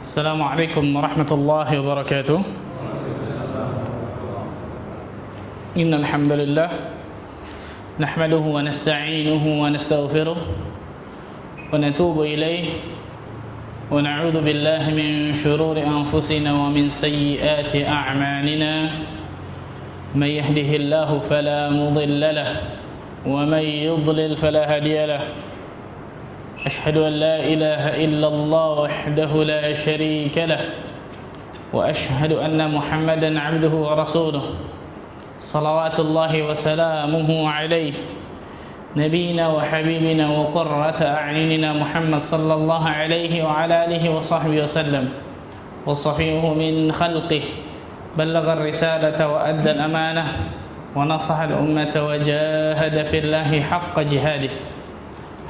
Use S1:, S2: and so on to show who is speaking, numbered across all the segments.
S1: Assalamualaikum warahmatullahi wabarakatuh. Innal hamdalillah nahmaduhu wa nasta'inuhu wa nastaghfiruh wa natubu ilayhi wa na'udzu billahi min shururi anfusina wa min sayyiati a'malina. May yahdihillahu fala mudilla lahu wa may yudlil fala hadiya lahu. أشهد أن لا إله إلا الله وحده لا شريك له وأشهد أن محمدا عبده ورسوله صلوات الله وسلامه عليه نبينا وحبيبنا وقرة أعيننا محمد صلى الله عليه وعلى آله وصحبه وسلم وصفيه من خلقه بلغ الرسالة وأدى الأمانة ونصح الأمة وجاهد في الله حق جهاده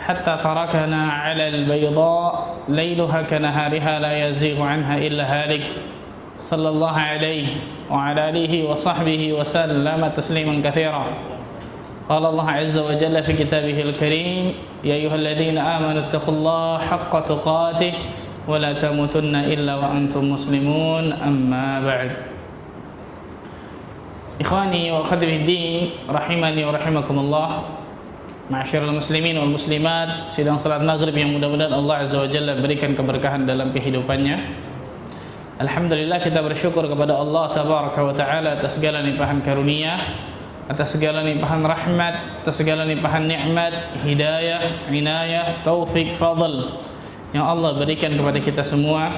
S1: حتى تركنا على البيضاء ليلها كنهارها لا يزيغ عنها إلا هالك صلى الله عليه وعلى آله وصحبه وسلم تسليما كثيرا. قال الله عز وجل في كتابه الكريم يا أيها الذين آمنوا اتقوا الله حق تقاته ولا تموتن إلا وأنتم مسلمون. أما بعد. إخواني وأخواتي في الدين rahimani wa rahimakumullah. Ma'asyiral muslimin wal muslimat, sidang salat maghrib yang mudah-mudahan Allah Azza wa Jalla berikan keberkahan dalam kehidupannya. Alhamdulillah, kita bersyukur kepada Allah Tabaraka wa Ta'ala atas segala limpahan karunia, atas segala limpahan rahmat, atas segala limpahan nikmat, hidayah, inayah, taufik, fadl yang Allah berikan kepada kita semua.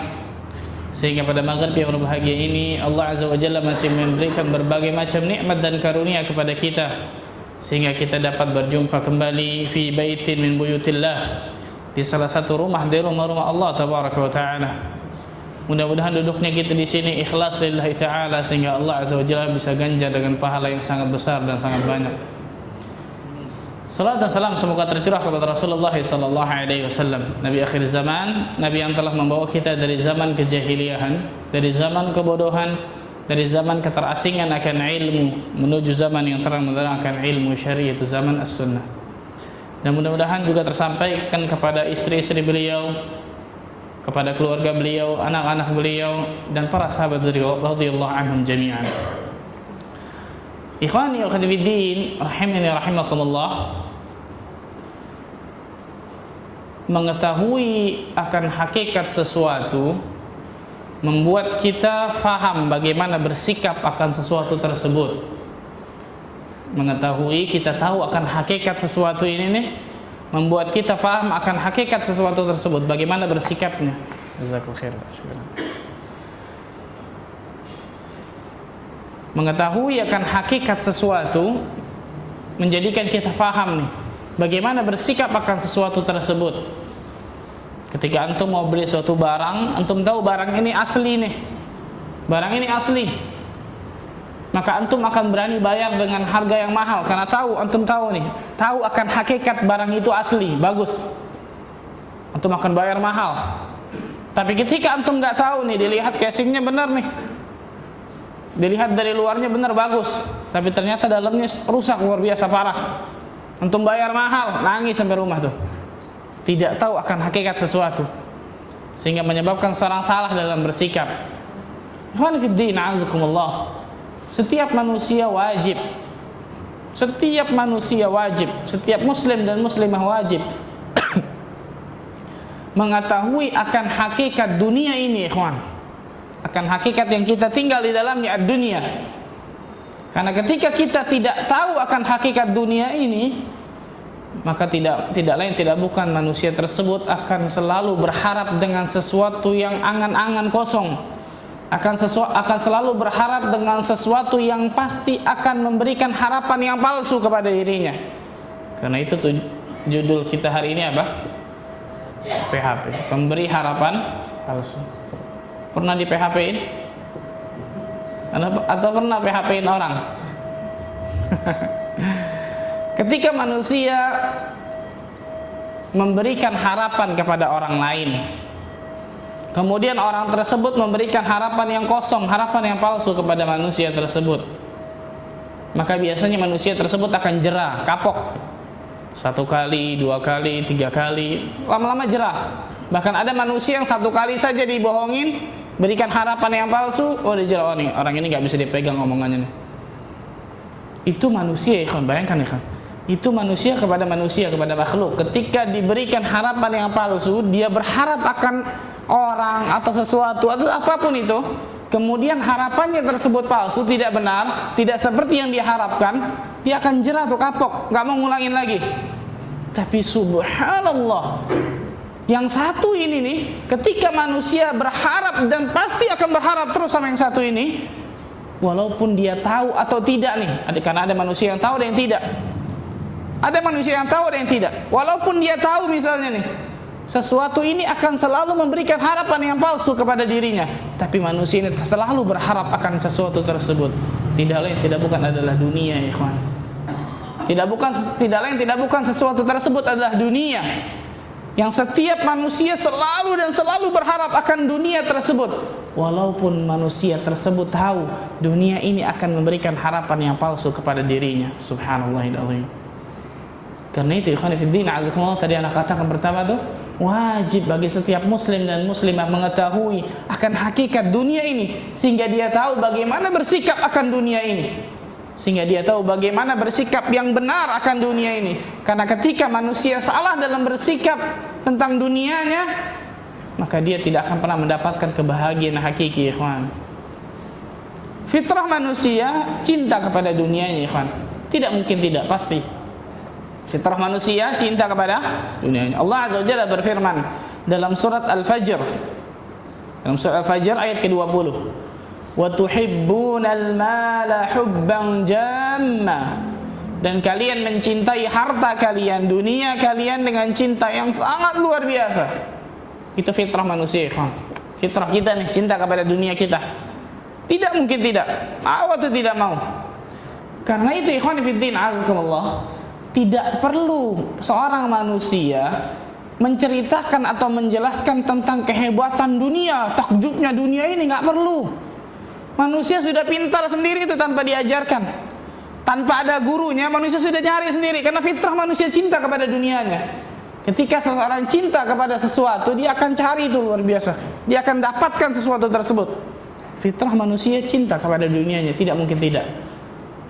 S1: Sehingga pada maghrib yang berbahagia ini Allah Azza wa Jalla masih memberikan berbagai macam nikmat dan karunia kepada kita, sehingga kita dapat berjumpa kembali fi baitin min buyutillah, di salah satu rumah dari rumah-rumah Allah Tabaraka wa Ta'ala. Mudah-mudahan duduknya kita di sini ikhlas lillahi ta'ala, sehingga Allah Azza wa Jalla bisa ganjar dengan pahala yang sangat besar dan sangat banyak. Salat dan salam semoga tercurah kepada Rasulullah sallallahu alaihi wasallam, nabi akhir zaman, nabi yang telah membawa kita dari zaman kejahiliahan, dari zaman kebodohan, dari zaman keterasingan akan ilmu menuju zaman yang terang benderang akan ilmu syar'i, itu zaman as-sunnah. Dan mudah-mudahan juga tersampaikan kepada istri-istri beliau, kepada keluarga beliau, anak-anak beliau, dan para sahabat radhiyallahu anhum jami'an. Ikhwani wa akhwati fiddin rahimani rahimakumullah. Mengetahui akan hakikat sesuatu membuat kita faham bagaimana bersikap akan sesuatu tersebut. Mengetahui, kita tahu akan hakikat sesuatu ini nih, membuat kita faham akan hakikat sesuatu tersebut, bagaimana bersikapnya. Jazakallahu khair. Mengetahui akan hakikat sesuatu menjadikan kita faham nih, bagaimana bersikap akan sesuatu tersebut. Ketika antum mau beli suatu barang, antum tahu barang ini asli nih, barang ini asli, maka antum akan berani bayar dengan harga yang mahal, karena tahu, antum tahu nih, tahu akan hakikat barang itu asli, bagus, antum akan bayar mahal. Tapi ketika antum nggak tahu nih, dilihat casingnya benar nih, dilihat dari luarnya benar bagus, tapi ternyata dalamnya rusak luar biasa parah, antum bayar mahal, nangis sampai rumah tuh. Tidak tahu akan hakikat sesuatu, sehingga menyebabkan seorang salah dalam bersikap. Ikhwan fiddin a'azakumullah, setiap manusia wajib, setiap muslim dan muslimah wajib mengetahui akan hakikat dunia ini, ikhwan, akan hakikat yang kita tinggal di dalamnya, ad-dunia. Karena ketika kita tidak tahu akan hakikat dunia ini, maka tidak lain tidak bukan manusia tersebut akan selalu berharap dengan sesuatu yang angan-angan kosong, akan selalu berharap dengan sesuatu yang pasti akan memberikan harapan yang palsu kepada dirinya. Karena itu tuh judul kita hari ini apa? PHP, pemberi harapan palsu. Pernah di PHP-in? Atau pernah PHP-in orang? Ketika manusia memberikan harapan kepada orang lain, kemudian orang tersebut memberikan harapan yang kosong, harapan yang palsu kepada manusia tersebut, maka biasanya manusia tersebut akan jerah, kapok. 1 kali, 2 kali, 3 kali, lama-lama jerah. Bahkan ada manusia yang satu kali saja dibohongin, berikan harapan yang palsu, oh dia jelas, oh nih orang ini nggak bisa dipegang omongannya nih. Itu manusia, ikhwan, bayangkan ikhwan. Itu manusia kepada makhluk. Ketika diberikan harapan yang palsu, dia berharap akan orang atau sesuatu atau apapun itu, kemudian harapannya tersebut palsu, tidak benar, tidak seperti yang dia harapkan, dia akan jerah tuh, kapok, nggak mau ngulangin lagi. Tapi subhanallah, yang satu ini nih, ketika manusia berharap dan pasti akan berharap terus sama yang satu ini, walaupun dia tahu atau tidak nih, karena ada manusia yang tahu dan yang tidak. Ada manusia yang tahu dan yang tidak. Walaupun dia tahu misalnya nih, sesuatu ini akan selalu memberikan harapan yang palsu kepada dirinya, tapi manusia ini selalu berharap akan sesuatu tersebut. Tidak lain tidak bukan adalah dunia, ikhwan. Tidak lain tidak bukan sesuatu tersebut adalah dunia. Yang setiap manusia selalu dan selalu berharap akan dunia tersebut, walaupun manusia tersebut tahu dunia ini akan memberikan harapan yang palsu kepada dirinya. Subhanallahilazim. Karena itu ikhwan fillah, azakumullah, tadi anak katakan pertama tuh, wajib bagi setiap muslim dan muslimah mengetahui akan hakikat dunia ini, sehingga dia tahu bagaimana bersikap akan dunia ini, sehingga dia tahu bagaimana bersikap yang benar akan dunia ini. Karena ketika manusia salah dalam bersikap tentang dunianya, maka dia tidak akan pernah mendapatkan kebahagiaan hakiki, ikhwan. Fitrah manusia cinta kepada dunianya, ikhwan. Tidak mungkin tidak, pasti. Fitrah manusia cinta kepada dunianya. Allah Azza wa Jalla berfirman dalam surat Al-Fajr, ayat ke-20, wa tuhibbunal mala hubban jamma, dan kalian mencintai harta kalian, dunia kalian dengan cinta yang sangat luar biasa. Itu fitrah manusia, ikhwan. Fitrah kita nih, cinta kepada dunia kita. Tidak mungkin tidak, mau atau tidak mau. Karena itu ikhwan fillah, azakumullah, tidak perlu seorang manusia menceritakan atau menjelaskan tentang kehebatan dunia, takjubnya dunia ini, nggak perlu. Manusia sudah pintar sendiri itu tanpa diajarkan, tanpa ada gurunya, manusia sudah nyari sendiri. Karena fitrah manusia cinta kepada dunianya. Ketika seseorang cinta kepada sesuatu, dia akan cari itu luar biasa, dia akan dapatkan sesuatu tersebut. Fitrah manusia cinta kepada dunianya, tidak mungkin tidak.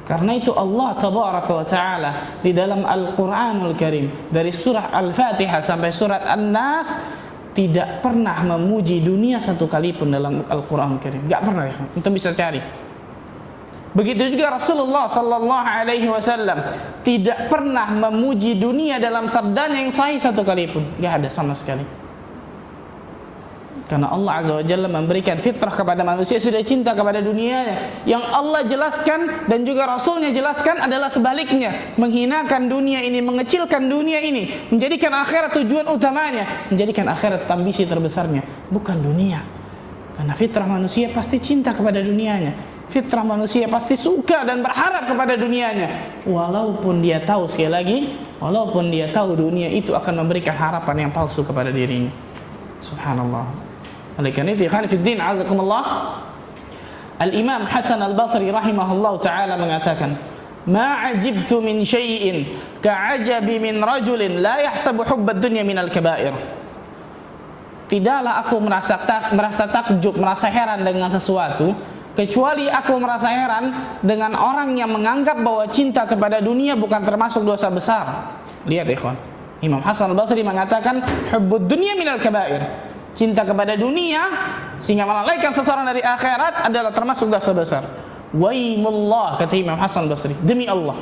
S1: Karena itu Allah tabaraka wa ta'ala di dalam Al-Quranul Karim, dari surah Al-Fatihah sampai surat An-Nas, tidak pernah memuji dunia satu kali pun dalam Al-Quranul Karim. Gak pernah, ya. Kita bisa cari. Begitu juga Rasulullah sallallahu alaihi wasallam tidak pernah memuji dunia dalam sabdanya yang sahih satu kali pun. Gak ada sama sekali. Karena Allah Azza wa Jalla memberikan fitrah kepada manusia, sudah cinta kepada dunianya. Yang Allah jelaskan dan juga Rasulnya jelaskan adalah sebaliknya, menghinakan dunia ini, mengecilkan dunia ini, menjadikan akhirat tujuan utamanya, menjadikan akhirat ambisi terbesarnya, bukan dunia. Karena fitrah manusia pasti cinta kepada dunianya, fitrah manusia pasti suka dan berharap kepada dunianya, walaupun dia tahu, sekali lagi, walaupun dia tahu dunia itu akan memberikan harapan yang palsu kepada dirinya. Subhanallah. Oleh karena itu, ikhwan fillah, azakumullah, Al-Imam Hasan Al-Basri rahimahullah ta'ala mengatakan, ma ajibtu min syai'in ka'ajabi min rajulin la yahsabu hubbad dunya minal kabair. Tidaklah aku merasa takjub, merasa heran dengan sesuatu, kecuali aku merasa heran dengan orang yang menganggap bahwa cinta kepada dunia bukan termasuk dosa besar. Lihat ikhwan, Imam Hasan Al-Basri mengatakan hubbud dunya minal kabair. Cinta kepada dunia sehingga melalaikan seseorang dari akhirat adalah termasuk dosa besar. Waimullah, kata Imam Hasan Basri, demi Allah,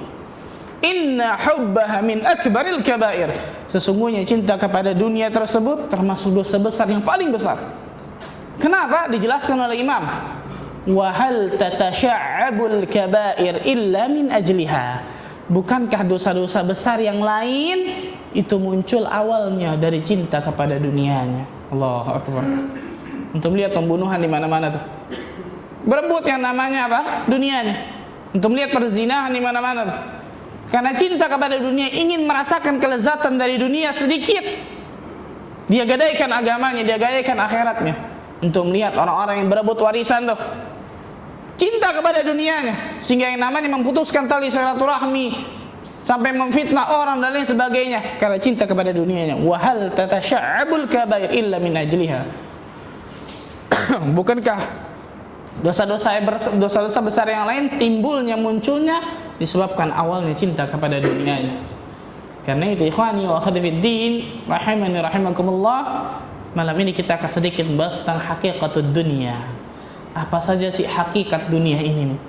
S1: inna hubbaha min akbaril kabair. Sesungguhnya cinta kepada dunia tersebut termasuk dosa besar yang paling besar. Kenapa? Dijelaskan oleh Imam, wa hal tatasya'abul kabair illa min ajliha. Bukankah dosa-dosa besar yang lain itu muncul awalnya dari cinta kepada dunianya? Allahu Akbar. Untuk melihat pembunuhan di mana-mana tuh, berebut yang namanya apa? Dunianya. Untuk melihat perzinahan di mana-mana tuh, karena cinta kepada dunia, ingin merasakan kelezatan dari dunia sedikit, dia gadaikan agamanya, dia gadaikan akhiratnya. Untuk melihat orang-orang yang berebut warisan tuh, cinta kepada dunianya, sehingga yang namanya memutuskan tali silaturahmi, sampai memfitnah orang dan lain sebagainya karena cinta kepada dunianya. Wa hal tatasya'abul kabair illa min ajliha. Bukankah dosa-dosa besar yang lain timbulnya, munculnya disebabkan awalnya cinta kepada dunianya. Karena itu ikhwani wa akhwati fid din rahimani rahimakumullah, malam ini kita akan sedikit membahas tentang hakikatud dunia. Apa saja sih hakikat dunia ini nih?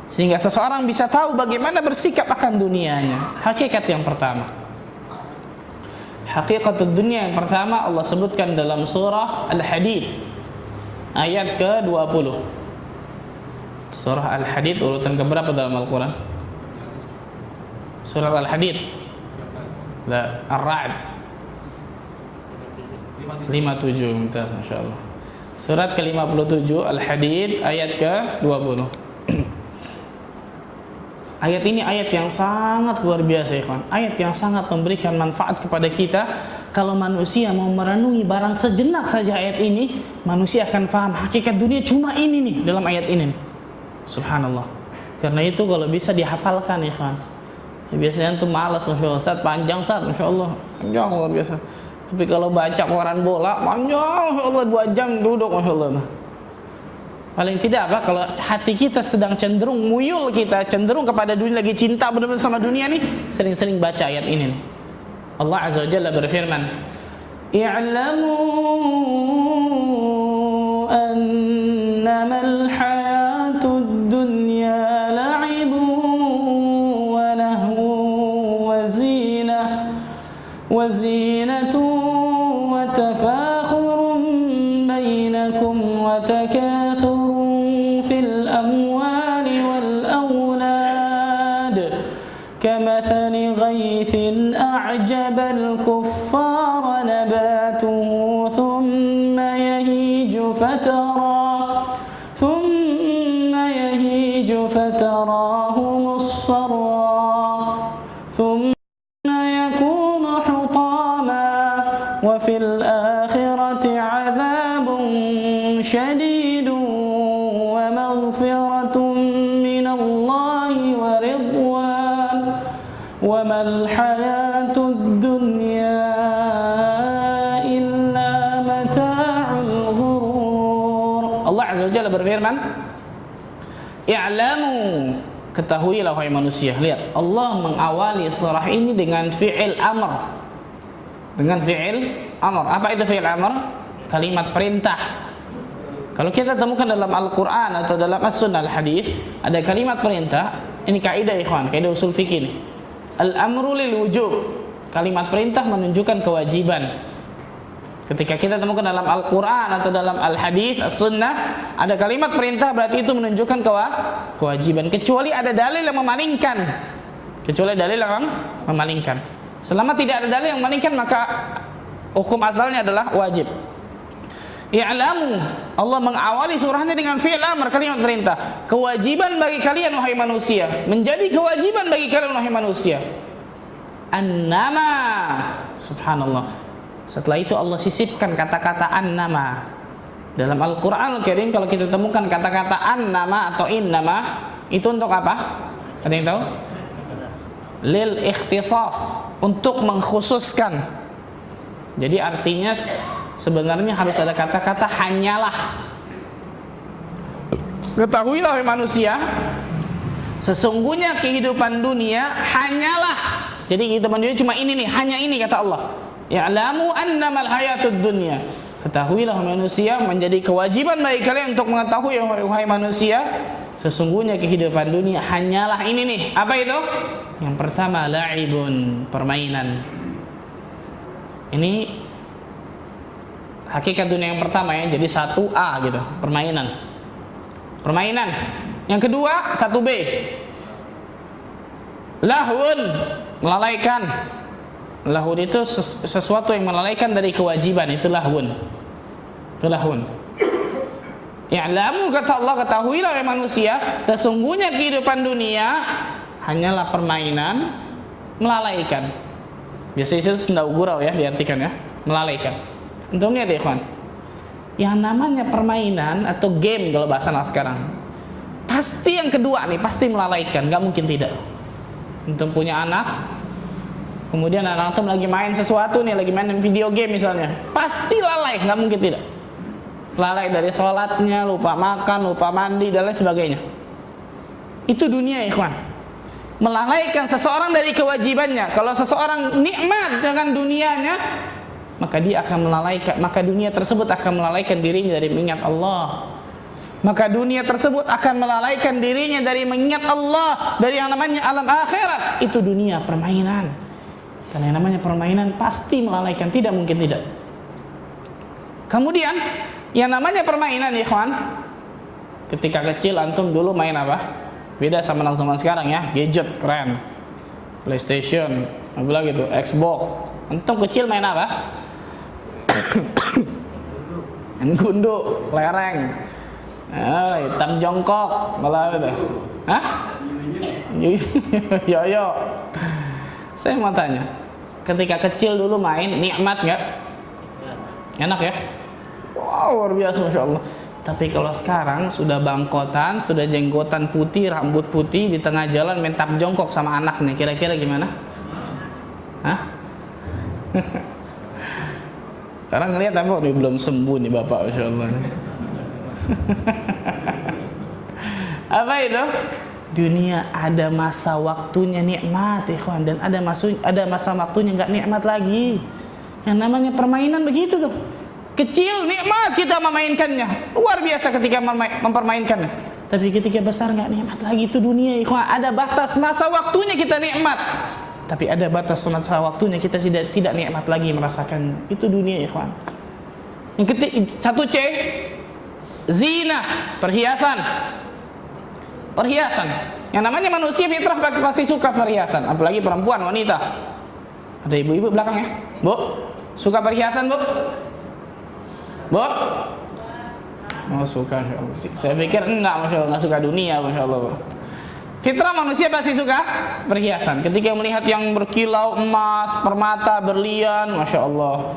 S1: Sehingga seseorang bisa tahu bagaimana bersikap akan dunianya. Hakikat yang pertama, hakikatud dunia yang pertama Allah sebutkan dalam surah Al-Hadid ayat ke-20. Surah Al-Hadid urutan keberapa dalam Al-Quran? Surah Al-Hadid, Ar-Ra'd 57, mumtaz, masyaallah. Surat ke-57 Al-Hadid ayat ke-20. Ayat ini ayat yang sangat luar biasa, ikhwan. Ayat yang sangat memberikan manfaat kepada kita. Kalau manusia mau merenungi barang sejenak saja ayat ini, manusia akan paham hakikat dunia cuma ini nih dalam ayat ini. Subhanallah. Karena itu kalau bisa dihafalkan, ikhwan. Ya, biasanya tuh malas, Masya Allah, Ustaz, panjang Ustaz, Masya Allah, panjang luar biasa. Tapi kalau baca koran bola, panjang, Masya Allah, 2 jam duduk, Masya Allah. Paling tidak apa, kalau hati kita sedang cenderung muyul, kita cenderung kepada dunia, lagi cinta benar-benar sama dunia nih, sering-sering baca ayat ini. Allah Azza wa Jalla berfirman, "I'lamu annamal hayatud dunya la'ibu wa lahu wa zinatu wa tafakhurun bainakum wa takathurun fil amwali wal awlad kamathali ghaythin a'jaba al-kuffara nabatuhu thumma yahiju fatarahu musfarra thumma yakunu hutama wa fil akhirati 'adzabun shadidun wa maghfiratun minallahi wa ridwan wa mal hayatud dunya illa mata'ul ghurur." Allah Azza wa Jalla berfirman, "I'lamu", ketahuilah wahai manusia. Lihat, Allah mengawali surah ini dengan fi'il amr. Dengan fi'il amr. Apa itu fi'il amr? Kalimat perintah. Kalau kita temukan dalam Al-Quran atau dalam As-Sunnah Al-Hadith, ada kalimat perintah. Ini kaidah, ikhwan, kaidah usul fikih ini. Al-amru lil wujub. Kalimat perintah menunjukkan kewajiban. Ketika kita temukan dalam Al-Quran atau dalam Al-Hadith, As-Sunnah, ada kalimat perintah, berarti itu menunjukkan kewajiban. Kecuali ada dalil yang memalingkan. Selama tidak ada dalil yang memalingkan, maka hukum asalnya adalah wajib. I'lamu, Allah mengawali surahnya dengan fi'il amr, kalimat perintah. Kewajiban bagi kalian wahai manusia, menjadi kewajiban bagi kalian wahai manusia. Annama, subhanallah. Setelah itu Allah sisipkan kata-kata annama. Dalam Al-Quran Al-Karim kalau kita temukan kata-kata annama atau innama, itu untuk apa? Ada yang tahu? Lil ikhtisas, untuk mengkhususkan. Jadi artinya sebenarnya harus ada kata-kata hanyalah. Ketahuilah wahai manusia, sesungguhnya kehidupan dunia hanyalah. Jadi kehidupan dunia cuma ini nih, hanya ini, kata Allah. Ya'lamu annamal hayatud dunya. Ketahuilah manusia, menjadi kewajiban bagi kalian untuk mengetahui wahai manusia, sesungguhnya kehidupan dunia hanyalah ini nih. Apa itu? Yang pertama, la'ibun, permainan. Ini hakikat dunia yang pertama ya. Jadi 1A gitu, permainan. Yang kedua 1B, lahun, melalaikan. Lahun itu sesuatu yang melalaikan dari kewajiban, itu lahun. Ya'lamu, kata Allah, ketahuilah wahai manusia, sesungguhnya kehidupan dunia hanyalah permainan, melalaikan. Biasanya itu sendau gurau ya diartikan ya, melalaikan. Untuk lihat ya ikhwan, yang namanya permainan atau game kalau bahasa anak sekarang, pasti yang kedua nih, pasti melalaikan, gak mungkin tidak. Antum punya anak, kemudian anak antum lagi main sesuatu nih, lagi main video game misalnya, pasti lalai, nggak mungkin tidak. Lalai dari sholatnya, lupa makan, lupa mandi, dan lain sebagainya. Itu dunia, ikhwan. Melalaikan seseorang dari kewajibannya. Kalau seseorang nikmat dengan dunianya, maka dia akan melalaikan, maka dunia tersebut akan melalaikan dirinya dari mengingat Allah. Maka dunia tersebut akan melalaikan dirinya dari mengingat Allah, dari yang namanya alam akhirat. Itu dunia, permainan. Karena yang namanya permainan pasti melalaikan, tidak mungkin tidak. Kemudian yang namanya permainan, ikhwan, ketika kecil antum dulu main apa? Beda sama anak zaman sekarang ya, gadget keren, PlayStation, apa lagi tuh, Xbox. Antum kecil main apa? Main gundu, lereng, hitam jongkok, malah itu. Hah? Yo. Saya mau tanya, ketika kecil dulu main, nikmat nggak? Enak ya? Wow, luar biasa, Masya Allah. Tapi kalau sekarang sudah bangkotan, sudah jenggotan putih, rambut putih, di tengah jalan main tap jongkok sama anaknya, kira-kira gimana? Hah? Sekarang ngeliat apa? Ini belum sembuh nih bapak, Masya Allah. Apa itu? Dunia ada masa waktunya nikmat, ikhwan, dan ada masa waktunya nggak nikmat lagi. Yang namanya permainan begitu tuh. Kecil nikmat kita memainkannya, luar biasa ketika mempermainkannya. Tapi ketika besar nggak nikmat lagi. Itu dunia, ikhwan. Ada batas masa waktunya kita nikmat, tapi ada batas masa waktunya kita tidak nikmat lagi merasakan. Itu dunia, ikhwan. Yang ketiga, 1C, zina, perhiasan. Perhiasan. Yang namanya manusia fitrah pasti suka perhiasan, apalagi perempuan, wanita. Ada ibu-ibu belakang ya, Bu? Suka perhiasan, Bu? Bu? Oh, suka, Masya Allah. Saya pikir enggak, Masya Allah, enggak suka dunia, Masya Allah. Fitrah manusia pasti suka perhiasan. Ketika melihat yang berkilau emas, permata, berlian, Masya Allah.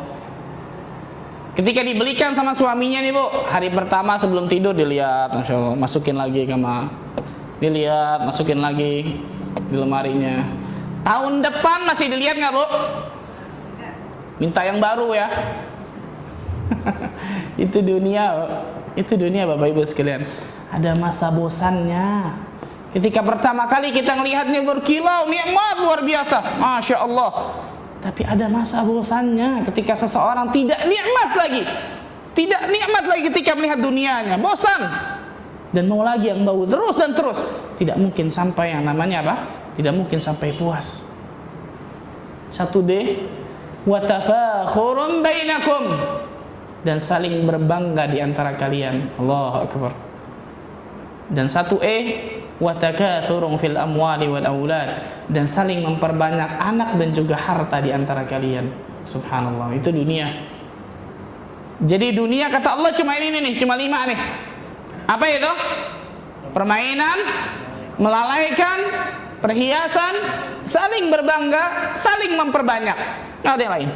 S1: Ketika dibelikan sama suaminya nih, Bu, hari pertama sebelum tidur dilihat, Masya Allah, masukin lagi kamar. Dilihat, masukin lagi di lemarinya. Tahun depan masih dilihat nggak, Bu? Minta yang baru ya. Itu dunia, Bapak Ibu sekalian. Ada masa bosannya. Ketika pertama kali kita melihatnya berkilau, nikmat luar biasa, Masya Allah. Tapi ada masa bosannya ketika seseorang tidak nikmat lagi ketika melihat dunianya, bosan. Dan mau lagi yang baru terus dan terus. Tidak mungkin sampai yang namanya apa? Tidak mungkin sampai puas. 1D, wa tafakhurun bainakum, dan saling berbangga di antara kalian. Allahu Akbar. Dan 1E, wa takatsurun fil amwali wal aulad, dan saling memperbanyak anak dan juga harta di antara kalian. Subhanallah, itu dunia. Jadi dunia kata Allah cuma ini nih, cuma 5 nih. Apa itu? Permainan, melalaikan, perhiasan, saling berbangga, saling memperbanyak. Nggak ada yang lain.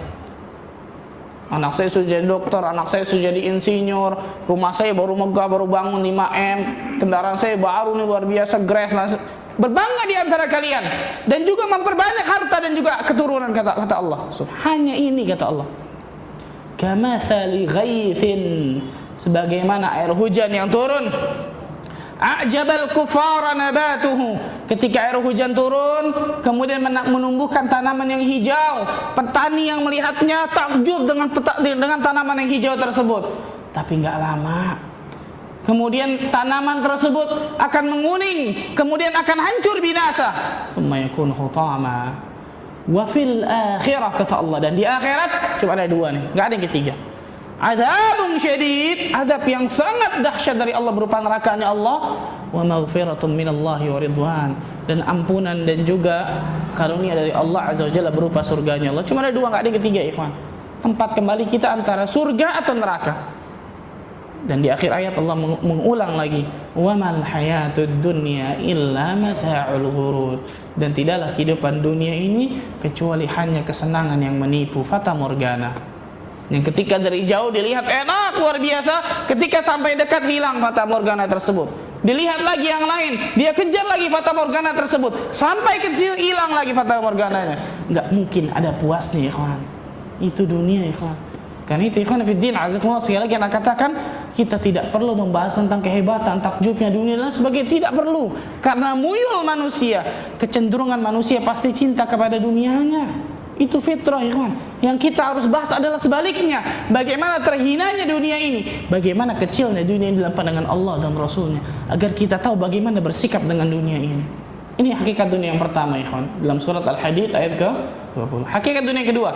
S1: Anak saya sudah jadi dokter, anak saya sudah jadi insinyur, rumah saya baru megah, baru bangun 5M, kendaraan saya baru nih luar biasa, grass. Berbangga di antara kalian, dan juga memperbanyak harta dan juga keturunan, kata Allah. Hanya ini kata Allah. Kamathali ghaithin, sebagaimana air hujan yang turun. A'jabal kufara nabatuhu, ketika air hujan turun kemudian menumbuhkan tanaman yang hijau, petani yang melihatnya takjub dengan tanaman yang hijau tersebut. Tapi enggak lama kemudian tanaman tersebut akan menguning, kemudian akan hancur binasa. Tsumma yakun hutama. Wa fil akhirah, kata Allah, dan di akhirat cuma ada 2 nih, enggak ada yang ketiga. Adzabun syadid, azab yang sangat dahsyat dari Allah berupa nerakanya Allah, wa maghfiratun minallahi wa ridwan, dan ampunan dan juga karunia dari Allah azza wajalla berupa surganya Allah. Cuma ada 2, enggak ada yang ketiga, ikhwan. Tempat kembali kita antara surga atau neraka. Dan di akhir ayat Allah mengulang lagi, wa mal hayatud dunya illa mata'ul ghurur, dan tidaklah kehidupan dunia ini kecuali hanya kesenangan yang menipu, fata morgana. Yang ketika dari jauh dilihat enak luar biasa, ketika sampai dekat hilang fata morgana tersebut. dilihat lagi yang lain, dia kejar lagi fata morgana tersebut, sampai kecil hilang lagi fata morgananya. Nggak mungkin ada puasnya, ikhwan. Itu dunia, ikhwan. Karena itu, ikhwan fiddin, azakumullah, sekali lagi anak katakan, kita tidak perlu membahas tentang kehebatan, takjubnya dunia dan sebagainya, tidak perlu. Karena muyul manusia, kecenderungan manusia pasti cinta kepada dunianya. Itu fitrah, ikhwan. Yang kita harus bahas adalah sebaliknya. Bagaimana terhinanya dunia ini, bagaimana kecilnya dunia ini dalam pandangan Allah dan Rasulnya, agar kita tahu bagaimana bersikap dengan dunia ini. Ini hakikat dunia yang pertama, ikhwan, dalam surat Al-Hadid ayat ke-20. Hakikat dunia yang kedua.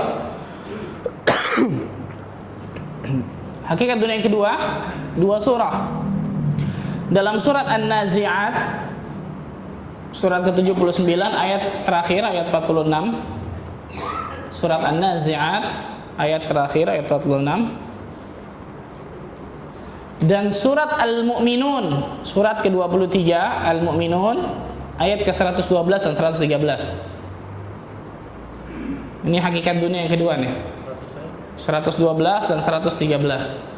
S1: Hakikat dunia yang kedua, dua surah. Dalam surat An-Nazi'at, surat ke-79 ayat terakhir, ayat 46. Surat An-Nazi'at ayat terakhir, ayat 46. Dan surat Al-Mu'minun, surat ke-23 Al-Mu'minun ayat ke-112 dan 113. Ini hakikat dunia yang kedua nih. 112 dan 113.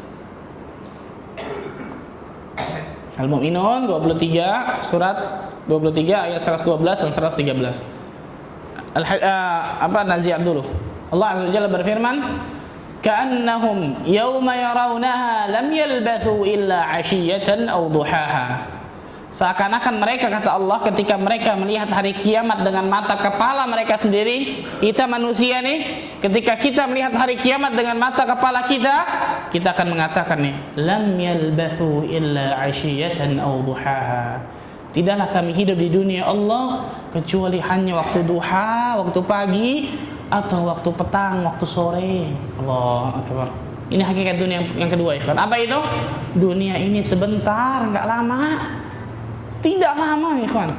S1: Al-Mu'minun 23, surat 23 ayat 112 dan 113. Nazi'at dulu. Allah Azza wa Jalla berfirman, "Ka'annahum yawma yarawnaha lam yalbathu illa 'ashiyatan aw duhaha." Seakan-akan mereka, kata Allah, ketika mereka melihat hari kiamat dengan mata kepala mereka sendiri, kita manusia nih, ketika kita melihat hari kiamat dengan mata kepala kita akan mengatakan nih, lam yalbathu illa 'ashiyatan aw duhaha. Tidaklah kami hidup di dunia Allah kecuali hanya waktu duha, waktu pagi, atau waktu petang, waktu sore. Allahu Akbar. Ini hakikat dunia yang kedua, ikhwan. Apa itu? Dunia ini sebentar, enggak lama. Tidak lama, ikhwan.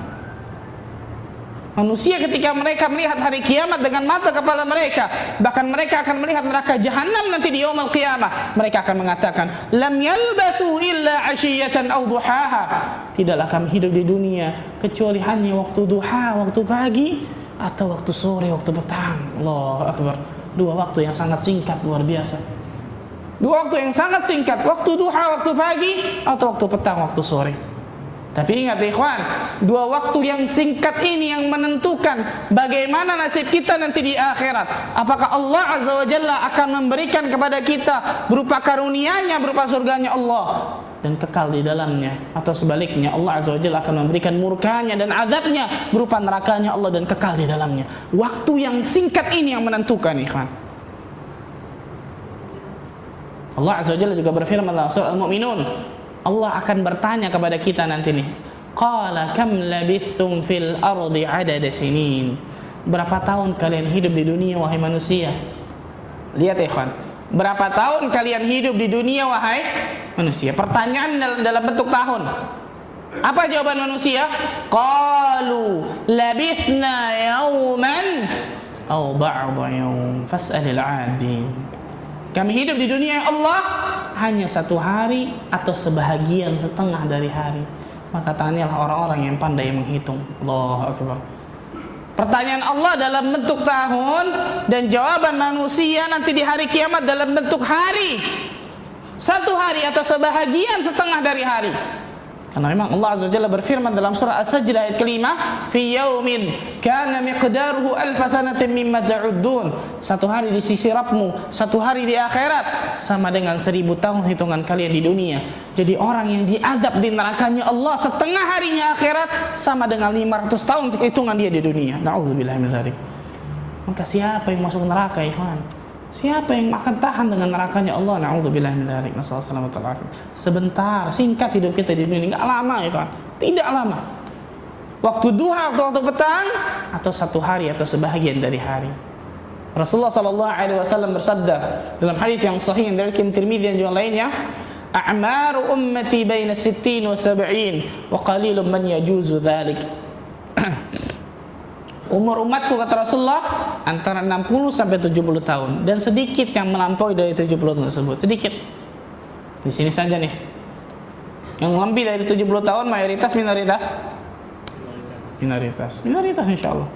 S1: Manusia ketika mereka melihat hari kiamat dengan mata kepala mereka, bahkan mereka akan melihat neraka jahanam nanti di yaumul qiyamah, mereka akan mengatakan, lam yalbathu illa 'ashiyatan aw duhaha. Tidaklah kami hidup di dunia kecuali hanya waktu duha, waktu pagi, atau waktu sore, waktu petang. Allahu Akbar. Dua waktu yang sangat singkat, luar biasa. Dua waktu yang sangat singkat, waktu duha, waktu pagi, atau waktu petang, waktu sore. Tapi ingat, ikhwan, dua waktu yang singkat ini yang menentukan bagaimana nasib kita nanti di akhirat. Apakah Allah Azza wa Jalla akan memberikan kepada kita berupa karunia-Nya, berupa surganya Allah dan kekal di dalamnya, atau sebaliknya Allah Azza wa Jalla akan memberikan murkanya dan azabnya berupa nerakanya Allah dan kekal di dalamnya. Waktu yang singkat ini yang menentukan, ikhwan. Allah Azza wa Jalla juga berfirman dalam surah Al-Mu'minun, Allah akan bertanya kepada kita nanti nih, qala kam labithtum fil ardi adada sinin. Berapa tahun kalian hidup di dunia, wahai manusia? Lihat, ikhwan, berapa tahun kalian hidup di dunia, wahai manusia? Pertanyaan dalam bentuk tahun. Apa jawaban manusia? Qalu labithna yawman aw ba'da yawm fas'alil 'adin. Kami hidup di dunia Allah hanya satu hari atau sebahagian setengah dari hari. Maka tanyalah orang-orang yang pandai menghitung. Allahu Akbar. Pertanyaan Allah dalam bentuk tahun, dan jawaban manusia nanti di hari kiamat dalam bentuk hari. Satu hari atau sebahagian setengah dari hari. Karena memang Allah Azza wa Jalla berfirman dalam surah As-Sajdah ayat ke-5, fi yaumin kana miqdaruhu alf sanatin mimma ta'uddun. Satu hari di sisi Rabbmu, satu hari di akhirat sama dengan 1000 tahun hitungan kalian di dunia. Jadi orang yang diazab di nerakanya Allah setengah harinya akhirat sama dengan 500 tahun hitungan dia di dunia. Na'udzubillah min dzalik. Maka siapa yang masuk neraka, ikhwan? Siapa yang akan tahan dengan nerakanya Allah? Na'udzubillah min dzalik. Nasallallahu alaihi wasallam. Sebentar, singkat hidup kita di dunia, enggak lama, ya kan? Tidak lama. Waktu duha atau waktu petang, atau satu hari atau sebahagian dari hari. Rasulullah sallallahu alaihi wasallam bersabda dalam hadis yang sahih dari Tirmidzi dan juga lainnya, a'maru ummati baina 60 wa 70 wa qalilun man yajuzu dzalik. Umur umatku, kata Rasulullah, antara 60 sampai 70 tahun, dan sedikit yang melampaui dari 70 tahun tersebut. Sedikit. Di sini saja nih. Yang lebih dari 70 tahun mayoritas, minoritas? Minoritas insyaallah.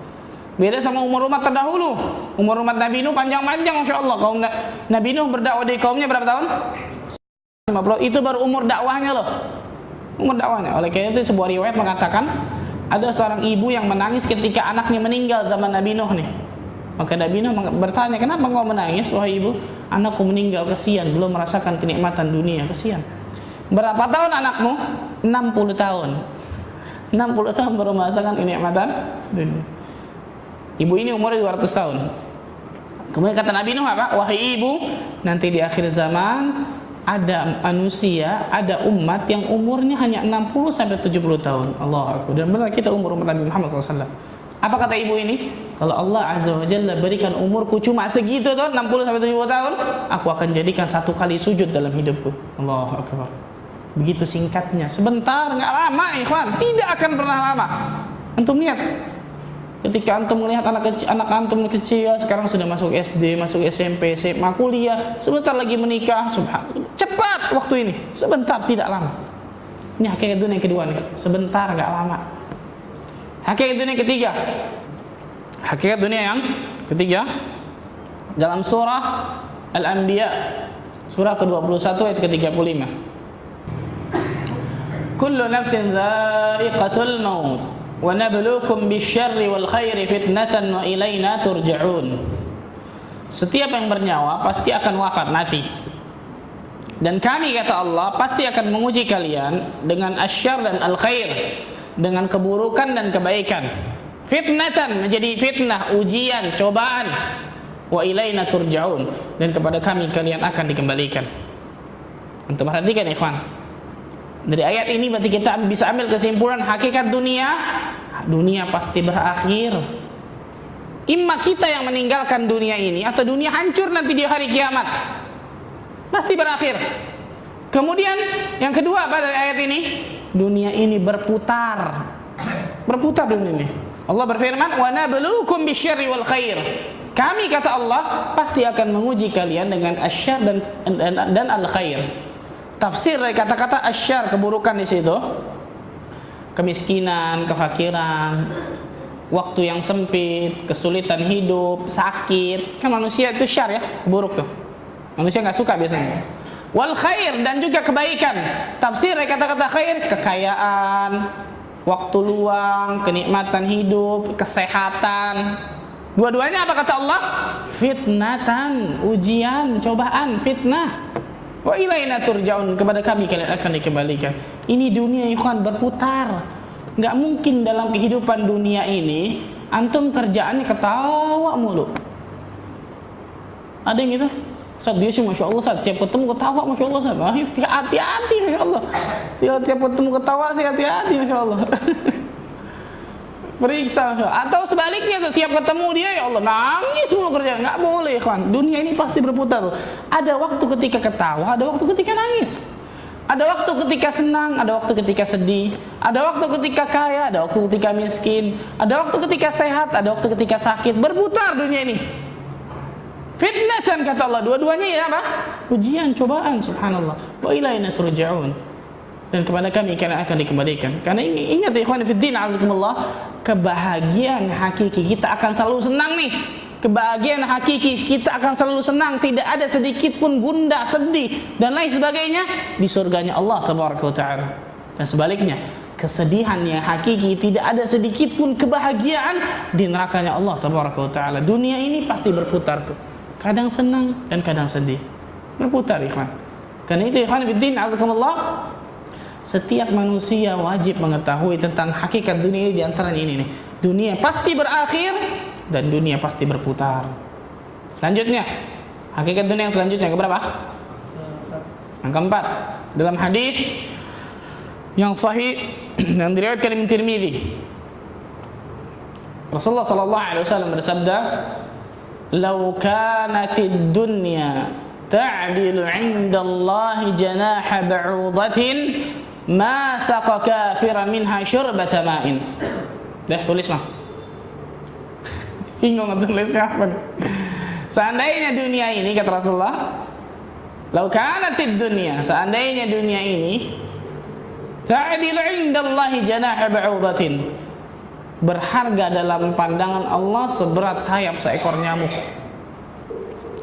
S1: Beda sama umur umat terdahulu. Umur umat Nabi Nuh panjang-panjang insyaallah. Kaum Nabi Nuh berdakwah di kaumnya berapa tahun? 50. Itu baru umur dakwahnya loh. umur dakwahnya. Oleh karena itu sebuah riwayat mengatakan ada seorang ibu yang menangis ketika anaknya meninggal zaman Nabi Nuh nih. Maka Nabi Nuh bertanya, kenapa kau menangis wahai ibu? Anakku meninggal, kesian, belum merasakan kenikmatan dunia, kesian. Berapa tahun anakmu? 60 tahun. 60 tahun baru merasakan kenikmatan dunia. Ibu ini umurnya 200 tahun. Kemudian kata Nabi Nuh apa? Wahai ibu, nanti di akhir zaman ada manusia, ada umat yang umurnya hanya 60 sampai 70 tahun. Allah Akbar. Dan benar kita umur Nabi Muhammad SAW. Apa kata ibu ini? Kalau Allah Azza wa Jalla berikan umurku cuma segitu tuh, 60 sampai 70 tahun, aku akan jadikan satu kali sujud dalam hidupku. Allah Akbar. Begitu singkatnya, sebentar, nggak lama ikhwan, tidak akan pernah lama. Antum lihat, ketika antum melihat anak antum kecil sekarang sudah masuk SD, masuk SMP, SMA, kuliah, sebentar lagi menikah, subhanallah, cepat waktu ini, sebentar, tidak lama. Ini hakikat dunia yang kedua nih, sebentar, nggak lama. Hakikat dunia yang ketiga, hakikat dunia yang ketiga dalam surah Al-Anbiya, surah ke-21 ayat ke-35. Kullu nafsin dha'iqatul maut wa nabluukum bisyarri wal khairi fitnatan wa ilaina turja'un. Setiap yang bernyawa pasti akan wafat, mati. Dan kami, kata Allah, pasti akan menguji kalian dengan asyar dan al-khair, dengan keburukan dan kebaikan. Fitnatan, menjadi fitnah, ujian, cobaan. Wa ilaina turja'un, dan kepada kami kalian akan dikembalikan. Untuk perhatikan ikhwan, dari ayat ini berarti kita bisa ambil kesimpulan hakikat dunia, dunia pasti berakhir. Imma kita yang meninggalkan dunia ini atau dunia hancur nanti di hari kiamat. Pasti berakhir. Kemudian yang kedua pada ayat ini, dunia ini berputar. Berputar dunia ini. Allah berfirman, "Wa nabluukum bisyarri wal khair." Kami, kata Allah, pasti akan menguji kalian dengan asyar dan al-khair. Tafsir dari kata-kata asyar, keburukan di situ, kemiskinan, kefakiran, waktu yang sempit, kesulitan hidup, sakit. Kan manusia itu syar ya, buruk tuh. Manusia nggak suka biasanya. Wal khair, dan juga kebaikan. Tafsir dari kata-kata khair, kekayaan, waktu luang, kenikmatan hidup, kesehatan. Dua-duanya apa kata Allah? Fitnatan, ujian, cobaan, fitnah. Wa ilaina turja'un, kepada kami kalian akan dikembalikan. Ini dunia ikhwan berputar. Enggak mungkin dalam kehidupan dunia ini antum kerjaannya ketawa mulu. Ada yang gitu? Ustaz, dia sih Masya Allah, Ustaz, siap ketemu ketawa, Masya Allah, Ustaz. Hati-hati, Masya Allah. Tiap ketemu ketawa sih hati-hati, Masya Allah. Periksa, atau sebaliknya tuh, tiap ketemu dia ya Allah nangis semua kerjaan. Nggak boleh kan, dunia ini pasti berputar. Ada waktu ketika ketawa, ada waktu ketika nangis, ada waktu ketika senang, ada waktu ketika sedih, ada waktu ketika kaya, ada waktu ketika miskin, ada waktu ketika sehat, ada waktu ketika sakit. Berputar dunia ini. Fitnatan, kata Allah, dua-duanya ya apa? Ujian, cobaan, subhanallah. Wa ilaina turja'un, dan kepada kami kalian akan dikembalikan. Karena ini, ingat ya ikhwan fiddin, azakumullah, kebahagiaan hakiki kita akan selalu senang nih. Kebahagiaan hakiki kita akan selalu senang, tidak ada sedikit pun gundah, sedih dan lain sebagainya di surganya Allah tabaraka wa taala. Dan sebaliknya, kesedihan yang hakiki, tidak ada sedikit pun kebahagiaan di nerakanya Allah tabaraka wa taala. Dunia ini pasti berputar tuh. Kadang senang dan kadang sedih. Berputar ikhwan. Karena itu ikhwan fiddin, azakumullah, setiap manusia wajib mengetahui tentang hakikat dunia ini, di antaranya ini nih. Dunia pasti berakhir dan dunia pasti berputar. Selanjutnya, hakikat dunia yang selanjutnya keberapa? Yang keempat, dalam hadis yang sahih yang diriwayatkan Imam Tirmidzi, Rasulullah sallallahu alaihi wasallam bersabda, "Lau kanatid dunya ta'dilu 'inda Allah janaha ba'udatin ma saqa kafiran minha syurbata ma'in." Dah tulis mah. Bingung tulisnya apa nih? Seandainya dunia ini, kata Rasulullah, lau kanatid dunya, seandainya dunia ini ta'dilu 'inda Allah janaha ba'udatin, berharga dalam pandangan Allah seberat sayap seekor nyamuk.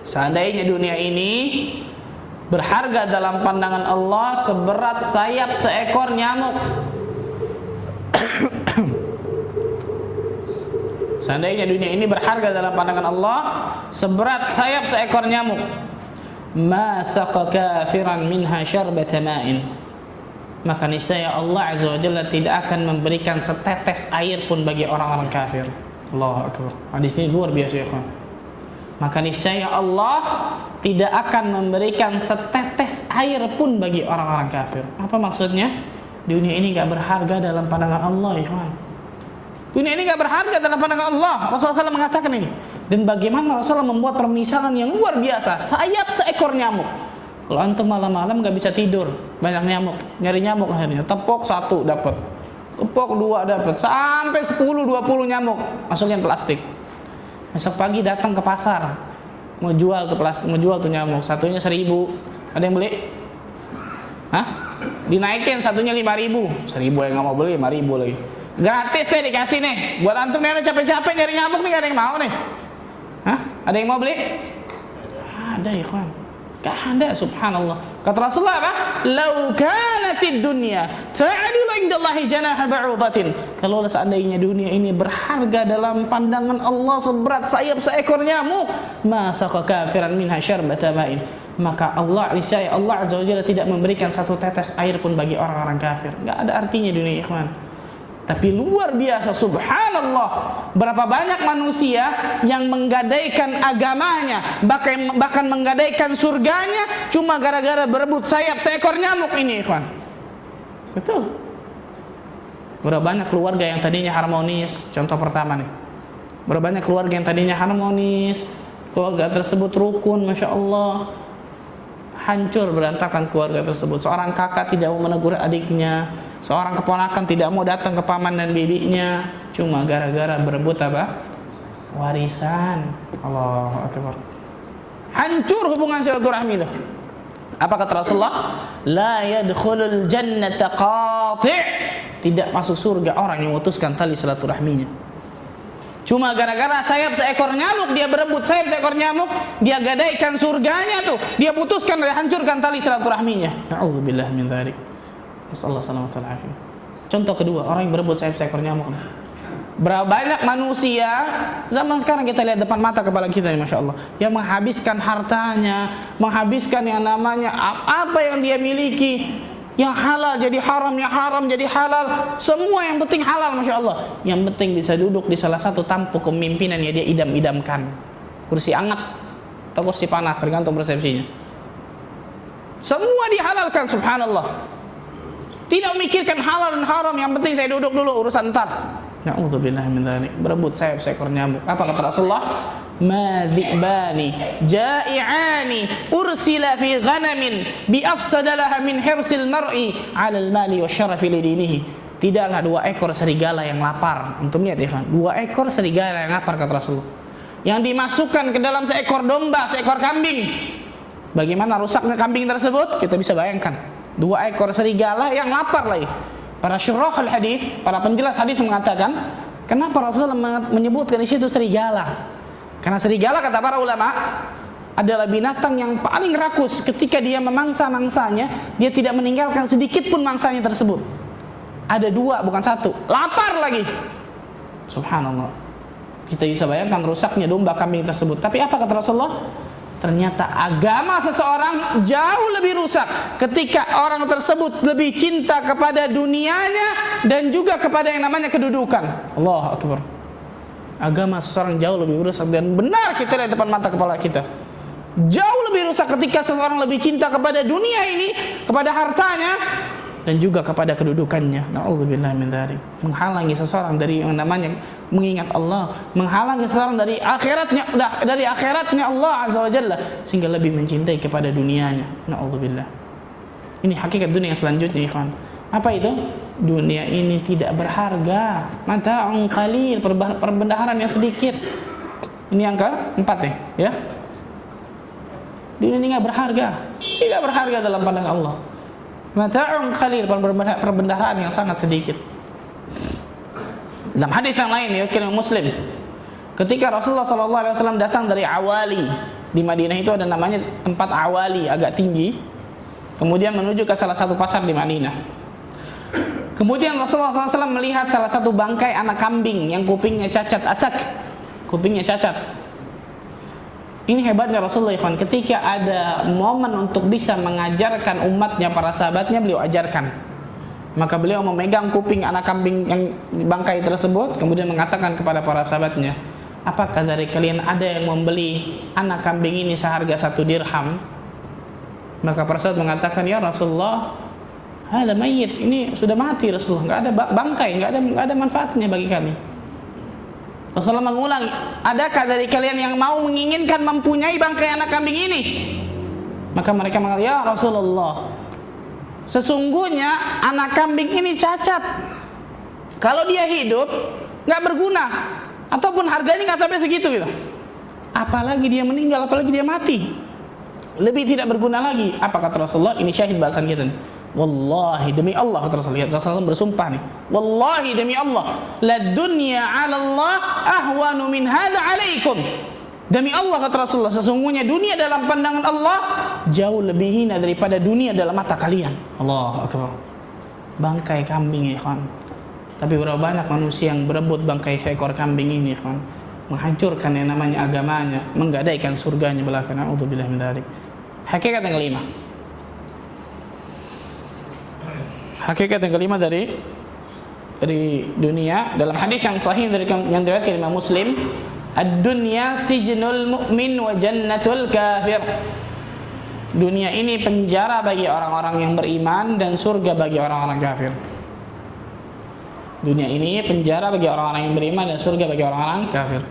S1: Seandainya dunia ini berharga dalam pandangan Allah seberat sayap seekor nyamuk. Seandainya dunia ini berharga dalam pandangan Allah seberat sayap seekor nyamuk, ma saqa kafiran minha syarbata ma'in, maka niscaya Allah Azza wa Jalla tidak akan memberikan setetes air pun bagi orang-orang kafir. Allahu Akbar. Hadis ini luar biasa ya kawan. Maka niscaya Allah tidak akan memberikan setetes air pun bagi orang-orang kafir. Apa maksudnya? Dunia ini gak berharga dalam pandangan Allah ya kawan. Dunia ini gak berharga dalam pandangan Allah. Rasulullah SAW mengatakan ini. Dan bagaimana Rasulullah membuat permisalan yang luar biasa. Sayap seekor nyamuk. Kalau antum malam-malam gak bisa tidur, banyak nyamuk, nyari nyamuk akhirnya. Tepok 1 dapat, tepok 2 dapat, sampai 10-20 nyamuk masukin plastik. Besok pagi datang ke pasar, mau jual tuh plastik, mau jual tuh nyamuk, satunya 1.000. Ada yang beli? Hah? Dinaikin satunya 5.000. 1.000 yang nggak mau beli, 5.000 lagi. Gratis deh dikasih nih. Buat antum nih capek-capek nyari nyamuk nih, gak ada yang mau nih. Hah? Ada yang mau beli? Ada ya kawan. Gak ada, subhanallah. Kata Rasulullah apa? Lau kanatid dunya ta'adilu indallahi janaha ba'udatin. Kalau seandainya dunia ini berharga dalam pandangan Allah seberat sayap seekor nyamuk, ma saqa kafiran minha syarbata ma'in, maka Allah Azza wa Jalla tidak memberikan satu tetes air pun bagi orang-orang kafir. Gak ada artinya dunia ikhwan. Tapi luar biasa, subhanallah, berapa banyak manusia yang menggadaikan agamanya, bahkan menggadaikan surganya cuma gara-gara berebut sayap seekor nyamuk ini, ikhwan. Betul. Berapa banyak keluarga yang tadinya harmonis, contoh pertama nih. Berapa banyak keluarga yang tadinya harmonis, keluarga tersebut rukun, masya Allah, hancur berantakan keluarga tersebut. Seorang kakak tidak mau menegur adiknya, seorang keponakan tidak mau datang ke paman dan bibinya, cuma gara-gara berebut apa? Warisan. Allahu Akbar. Hancur hubungan silaturahmi itu. Apa kata Rasulullah? La yadkhulul jannata qati'. Tidak masuk surga orang yang memutuskan tali silaturahminya. Cuma gara-gara sayap seekor nyamuk, dia berebut sayap seekor nyamuk, dia gadaikan surganya tuh, dia putuskan, dia hancurkan tali silaturahminya. Na'udzubillah min dzalik. Wassallallahu alaihi wasallam. Contoh kedua, orang yang berebut sayap seekor nyamuk. Berapa banyak manusia zaman sekarang kita lihat depan mata kepala kita nih, masya Allah, yang menghabiskan hartanya, menghabiskan yang namanya apa yang dia miliki. Yang halal jadi haram, yang haram jadi halal, semua yang penting halal, masya Allah. Yang penting bisa duduk di salah satu tampuk kepemimpinan yang dia idam-idamkan, kursi hangat atau kursi panas, tergantung persepsinya. Semua dihalalkan, subhanallah. Tidak memikirkan halal dan haram, yang penting saya duduk dulu, urusan ntar. Na'udzubillah min dzalik. Berebut sayap seekor nyamuk. Apa kata Rasulullah? Ma dhi'bani ja'i'ani ursila fi ghanamin bi afsadalaha min hirsil mar'i 'ala al-mali wa syarafi li dinihi. Tidaklah 2 ekor serigala yang lapar. Antum lihat ya kan? 2 ekor serigala yang lapar, kata Rasulullah, yang dimasukkan ke dalam seekor domba, seekor kambing. Bagaimana rusaknya kambing tersebut? Kita bisa bayangkan. 2 ekor serigala yang lapar lagi. Para syurahul hadis, para penjelas hadis mengatakan, kenapa Rasulullah menyebutkan di situ serigala? Karena serigala, kata para ulama, adalah binatang yang paling rakus. Ketika dia memangsa mangsanya, dia tidak meninggalkan sedikit pun mangsanya tersebut. Ada 2, bukan 1. Lapar lagi. Subhanallah. Kita bisa bayangkan rusaknya domba kambing tersebut. Tapi apa kata Rasulullah? Ternyata agama seseorang jauh lebih rusak ketika orang tersebut lebih cinta kepada dunianya dan juga kepada yang namanya kedudukan. Allahu Akbar. Agama seseorang jauh lebih rusak, dan benar kita lihat depan mata kepala kita. Jauh lebih rusak ketika seseorang lebih cinta kepada dunia ini, kepada hartanya, dan juga kepada kedudukannya. Na'udzubillah min dzalik. Menghalangi seseorang dari yang namanya mengingat Allah, menghalangi seseorang dari akhiratnya Allah Azza wa Jalla, sehingga lebih mencintai kepada dunianya. Na'udzubillah. Ini hakikat dunia yang selanjutnya, ikhwan. Apa itu? Dunia ini tidak berharga. Mata'un qalil, perbendaharaan yang sedikit. Ini yang ke-4 ya. Dunia ini enggak berharga. Tidak berharga dalam pandangan Allah. Mata'un qalil, perbendaharaan yang sangat sedikit. Dalam hadis yang lain riwayat Muslim, ketika Rasulullah SAW datang dari Awali, Di Madinah itu ada namanya tempat awali, agak tinggi. Kemudian menuju ke salah satu pasar di Madinah. Kemudian Rasulullah SAW melihat salah satu bangkai anak kambing yang kupingnya cacat, asak, kupingnya cacat. Ini hebatnya Rasulullah ikhwan, ketika ada momen untuk bisa mengajarkan umatnya, para sahabatnya, beliau ajarkan. Maka beliau memegang kuping anak kambing yang bangkai tersebut, kemudian mengatakan kepada para sahabatnya, apakah dari kalian ada yang membeli anak kambing ini seharga 1 dirham? Maka para sahabat mengatakan, ya Rasulullah, ada mayit, ini sudah mati Rasulullah, nggak ada bangkai, nggak ada manfaatnya bagi kami. Rasulullah mengulang, adakah dari kalian yang mau menginginkan mempunyai bangkai anak kambing ini? Maka mereka mengatakan, ya Rasulullah, sesungguhnya anak kambing ini cacat. Kalau dia hidup nggak berguna, ataupun harganya nggak sampai segitu gitu. Apalagi dia meninggal, apalagi dia mati, lebih tidak berguna lagi. Apa kata Rasulullah? Ini syahid bahasan kita nih. Wallahi, demi Allah, kata Rasulullah. Rasulullah bersumpah nih. Wallahi, demi Allah, la dunya 'ala Allah ahwanu min hadza 'alaikum. Demi Allah, kata Rasulullah, sesungguhnya dunia dalam pandangan Allah jauh lebih hina daripada dunia dalam mata kalian. Allahu akbar. Bangkai kambing, ya kawan. Tapi berapa banyak manusia yang berebut bangkai seekor kambing ini, ya kawan, menghancurkan yang namanya agamanya, menggadaikan surganya belaka. Na'udzubillah min dzalik. Hakikat yang kelima. Hakikat yang kelima dari dunia, dalam hadis yang sahih yang diriwayatkan Imam Muslim, ad-dunya sijnul mu'min wa jannatul kafir. Dunia ini penjara bagi orang-orang yang beriman dan surga bagi orang-orang kafir. Dunia ini penjara bagi orang-orang yang beriman dan surga bagi orang-orang kafir.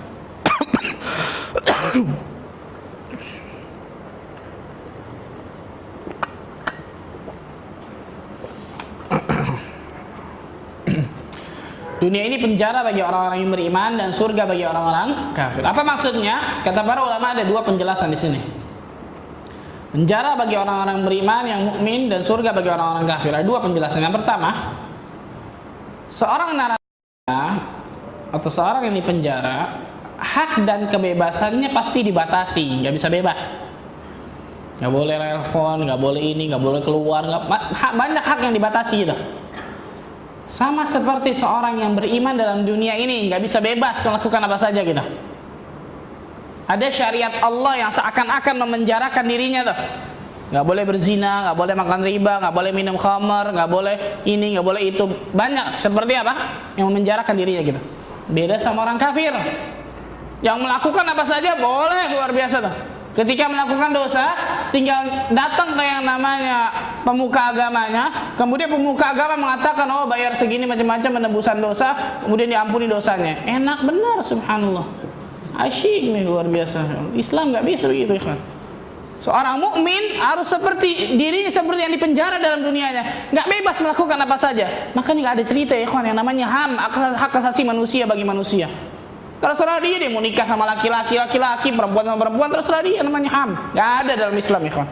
S1: Dunia ini penjara bagi orang-orang yang beriman dan surga bagi orang-orang kafir. Apa maksudnya? Kata para ulama ada 2 penjelasan di sini. Penjara bagi orang-orang beriman yang mukmin dan surga bagi orang-orang kafir. Ada 2 penjelasan. Yang pertama, seorang narapidana atau seorang yang dipenjara, hak dan kebebasannya pasti dibatasi, nggak bisa bebas. Nggak boleh telepon, nggak boleh ini, nggak boleh keluar, banyak hak yang dibatasi gitu. Sama seperti seorang yang beriman dalam dunia ini nggak bisa bebas melakukan apa saja gitu. Ada syariat Allah yang seakan-akan memenjarakan dirinya tuh. Nggak boleh berzina, nggak boleh makan riba, nggak boleh minum khamar, nggak boleh ini, nggak boleh itu. Banyak seperti apa yang memenjarakan dirinya gitu. Beda sama orang kafir yang melakukan apa saja boleh, luar biasa tuh. Ketika melakukan dosa, tinggal datang ke yang namanya pemuka agamanya, kemudian pemuka agama mengatakan, oh bayar segini macam-macam penebusan dosa, kemudian diampuni dosanya. Enak benar, subhanallah. Asyik nih, luar biasa. Islam nggak bisa begitu, ikhwan. Seorang mukmin harus seperti dirinya seperti yang dipenjara dalam dunianya, nggak bebas melakukan apa saja. Makanya nggak ada cerita, ikhwan, yang namanya HAM, hak asasi manusia bagi manusia. Terserah dia mau nikah sama laki-laki, perempuan sama perempuan, terserah dia, namanya HAM. Gak ada dalam Islam, ikhwan.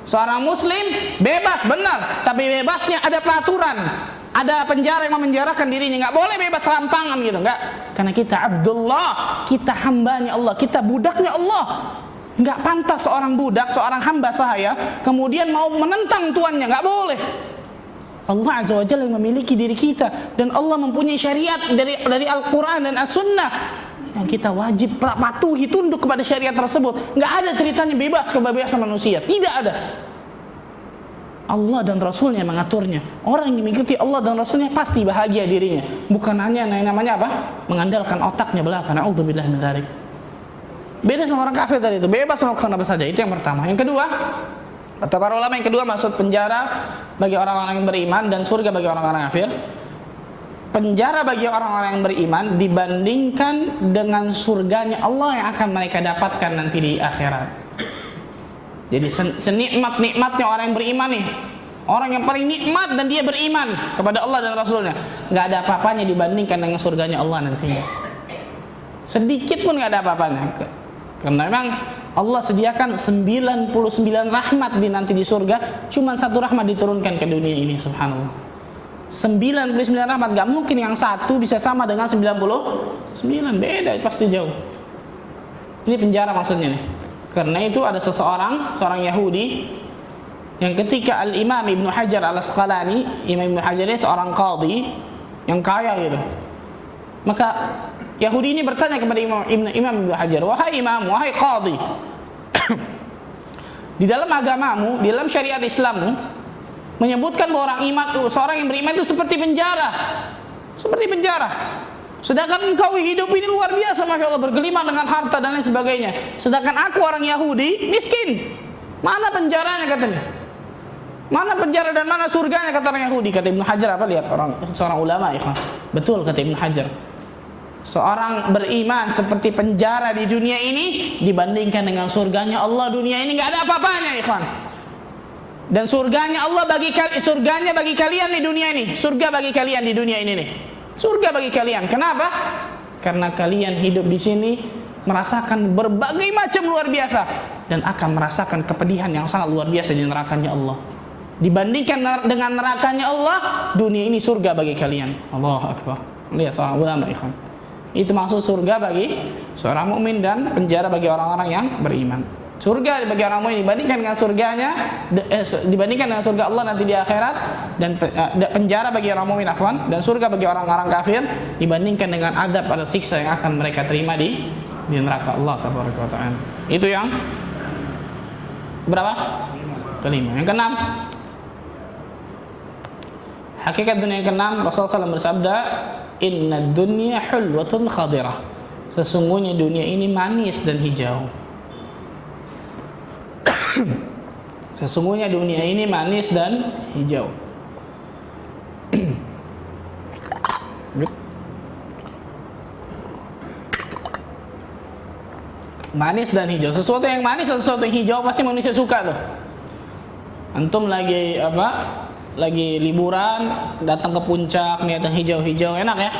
S1: Seorang muslim bebas, benar, tapi bebasnya ada peraturan. Ada penjara yang memenjarakan dirinya, gak boleh bebas rampangan gitu, enggak. Karena kita Abdullah, kita hambanya Allah, kita budaknya Allah. Gak pantas seorang budak, seorang hamba sahaya kemudian mau menentang tuannya, gak boleh. Allah Azza wa Jalla yang memiliki diri kita, dan Allah mempunyai syariat dari Al-Quran dan As-Sunnah yang kita wajib patuhi, tunduk kepada syariat tersebut. Nggak ada ceritanya bebas kebebasan manusia, tidak ada. Allah dan Rasulnya mengaturnya. Orang yang mengikuti Allah dan Rasulnya pasti bahagia dirinya, bukan hanya yang namanya apa, mengandalkan otaknya belaka. Na'udzubillah min dzalik. Beda sama orang kafir tadi itu, bebas melakukan apa saja. Itu yang pertama. Yang kedua, kata para ulama, yang kedua maksud penjara bagi orang-orang yang beriman dan surga bagi orang-orang kafir. Penjara bagi orang-orang yang beriman dibandingkan dengan surganya Allah yang akan mereka dapatkan nanti di akhirat. Jadi senikmat-nikmatnya orang yang beriman nih, orang yang paling nikmat dan dia beriman kepada Allah dan Rasulnya, nggak ada apa-apanya dibandingkan dengan surganya Allah nantinya. Sedikit pun nggak ada apa-apanya. Karena memang Allah sediakan 99 rahmat nanti di surga, cuma 1 rahmat diturunkan ke dunia ini, subhanallah. 99 rahmat, gak mungkin yang 1 bisa sama dengan 99, beda, pasti jauh. Ini penjara maksudnya nih. Karena itu ada seorang Yahudi yang ketika Al-Imam Ibnu Hajar Al-Asqalani, Imam Ibnu Hajar ini seorang qadhi yang kaya gitu. Maka Yahudi ini bertanya kepada Imam Ibnu Hajar, "Wahai imam, wahai qadhi, di dalam agamamu, di dalam syariat Islammu menyebutkan bahwa seorang yang beriman itu seperti penjara. Seperti penjara. Sedangkan engkau hidup ini luar biasa, Masya Allah, bergelimang dengan harta dan lain sebagainya. Sedangkan aku orang Yahudi, miskin. Mana penjaranya?" katanya. Mana penjara dan mana surganya, kata orang Yahudi. Kata Ibnu Hajar, apa, lihat seorang ulama, ya. Betul kata Ibnu Hajar. Seorang beriman seperti penjara di dunia ini dibandingkan dengan surganya Allah dunia ini nggak ada apa-apanya, ikhwan. Dan surganya Allah surganya bagi kalian di dunia ini. Surga bagi kalian di dunia ini nih. Surga bagi kalian. Kenapa? Karena kalian hidup di sini merasakan berbagai macam luar biasa dan akan merasakan kepedihan yang sangat luar biasa di nerakanya Allah. Dibandingkan dengan nerakanya Allah, dunia ini surga bagi kalian. Allahu Akbar. Lihat seorang ulama, ikhwan. Itu maksud surga bagi seorang mukmin dan penjara bagi orang-orang yang beriman. Surga bagi orang mukmin dibandingkan dengan surga Allah nanti di akhirat, dan penjara bagi orang mukmin, afwan, dan surga bagi orang-orang kafir dibandingkan dengan azab atau siksa yang akan mereka terima di neraka Allah tabaraka wa taala. Itu yang berapa? Kelima. Yang keenam, hakikat dunia yang keenam, Rasulullah SAW bersabda, "Inna dunya hulwatun khadirah." Sesungguhnya dunia ini manis dan hijau. Sesungguhnya dunia ini manis dan hijau. Manis dan hijau. Sesuatu yang manis atau sesuatu yang hijau pasti manusia suka tuh. Antum lagi lagi liburan, datang ke puncak, lihat yang hijau-hijau, enak ya.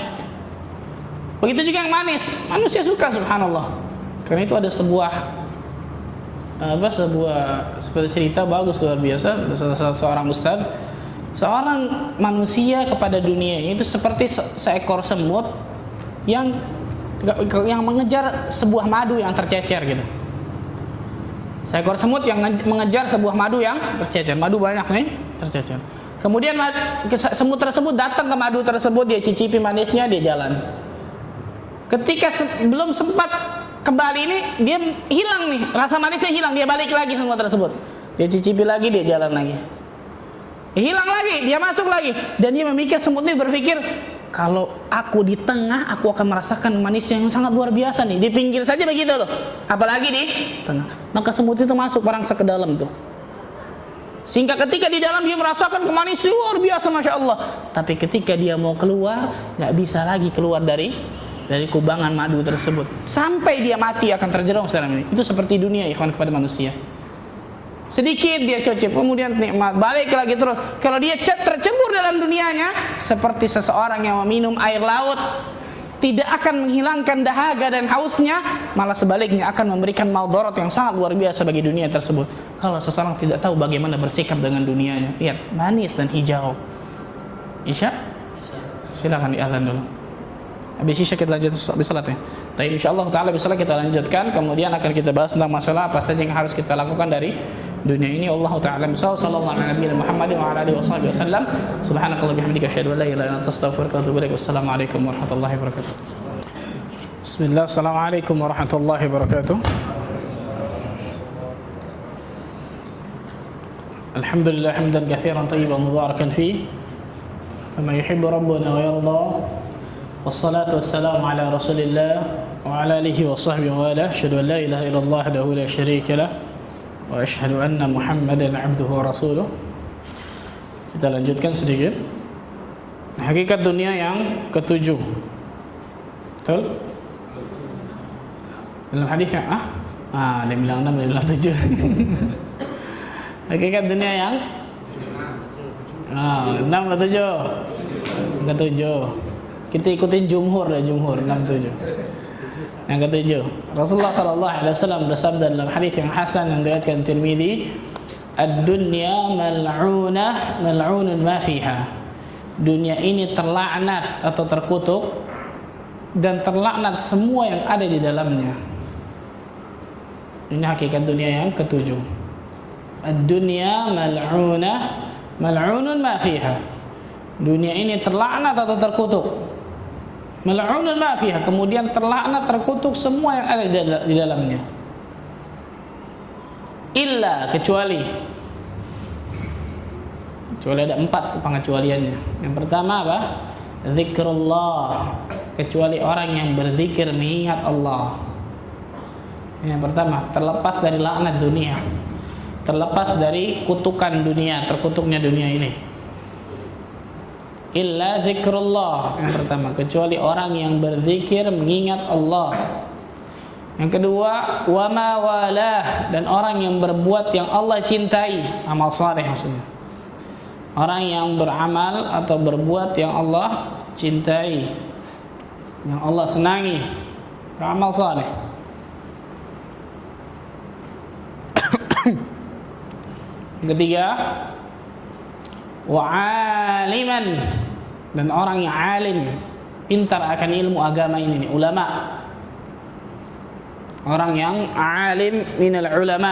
S1: Begitu juga yang manis, manusia suka, subhanallah. Karena itu ada sebuah seperti cerita bagus luar biasa, seorang ustaz, seorang manusia kepada dunia itu seperti seekor semut yang mengejar sebuah madu yang tercecer gitu. Seekor semut yang mengejar sebuah madu yang tercecer, madu banyak nih tercecer. Kemudian semut tersebut datang ke madu tersebut, dia cicipi manisnya, dia jalan. Ketika belum sempat kembali ini, dia hilang nih, rasa manisnya hilang, dia balik lagi semut tersebut. Dia cicipi lagi, dia jalan lagi. Hilang lagi, dia masuk lagi. Dan dia memikir, semut ini berpikir, kalau aku di tengah, aku akan merasakan manisnya yang sangat luar biasa nih. Di pinggir saja begitu tuh, apalagi di tengah. Maka semut itu masuk barang ke dalam tuh. Sehingga ketika di dalam dia merasakan kemanis luar biasa, Masya Allah. Tapi ketika dia mau keluar, gak bisa lagi keluar dari kubangan madu tersebut. Sampai dia mati akan terjerumus dalam ini. Itu seperti dunia, ikhwan, kepada manusia. Sedikit dia cocok, kemudian nikmat, balik lagi terus. Kalau dia tercebur dalam dunianya, seperti seseorang yang meminum air laut, tidak akan menghilangkan dahaga dan hausnya, malah sebaliknya akan memberikan madarat yang sangat luar biasa bagi dunia tersebut. Kalau seseorang tidak tahu bagaimana bersikap dengan dunianya, lihat, manis dan hijau. Isya? Silakan diazan dulu. Habis isya kita lanjut habis salat ya. Tapi insyaallah taala habis salat kita lanjutkan, kemudian akan kita bahas tentang masalah apa saja yang harus kita lakukan dari dunia ini. Allah taala sallallahu alaihi Muhammad wa ala alihi wasallam. Subhanakallah bihamdika asyhadu an la ilaha illa anta astaghfiruka wa atubu ilaik. Wassalamualaikum warahmatullahi wabarakatuh. Bismillah, assalamualaikum warahmatullahi wabarakatuh. Alhamdulillah hamdan katsiran tayyiban mubarakan fi kama yuhibbu rabbuna wa yarda. Wassalatu wassalamu ala Rasulillah wa ala alihi wa sahbihi wa ala. Asyhadu an la ilaha illallah wahdahu la syarika lah wa asyhadu anna Muhammadan abduhu wa rasuluh. Kita lanjutkan sedikit. Hakikat dunia yang ketujuh. Betul? Dalam hadisnya dia bilang 6, dia bilang 7. Hakikat dunia yang 6 atau 7? Ketujuh. Kita ikutin jumhur 6-7. Yang ketujuh, Rasulullah SAW bersabda dalam hadis yang hasan yang diriwayatkan Tirmidzi, "Ad-dunya mal'unah, mal'unun ma fiha." Dunia ini terlaknat atau terkutuk dan terlaknat semua yang ada di dalamnya. Ini hakikat dunia yang ketujuh. Ad-dunya mal'unah, mal'unun ma fiha. Dunia ini terlaknat atau terkutuk. Mal'unun ma fiha, kemudian terlaknat, terkutuk semua yang ada di dalamnya. Illa, kecuali ada 4 pengecualiannya. Yang pertama apa? Zikrullah, kecuali orang yang berzikir mengingat Allah. Yang pertama, terlepas dari laknat dunia, terlepas dari kutukan dunia, terkutuknya dunia ini. Illa zikrullah, yang pertama, kecuali orang yang berzikir mengingat Allah. Yang kedua, wa ma walah, dan orang yang berbuat yang Allah cintai, amal saleh maksudnya. Orang yang beramal atau berbuat yang Allah cintai, yang Allah senangi, beramal saleh. Ketiga, wa aliman, dan orang yang alim, pintar akan ilmu agama ini nih, ulama. Orang yang alim minal ulama,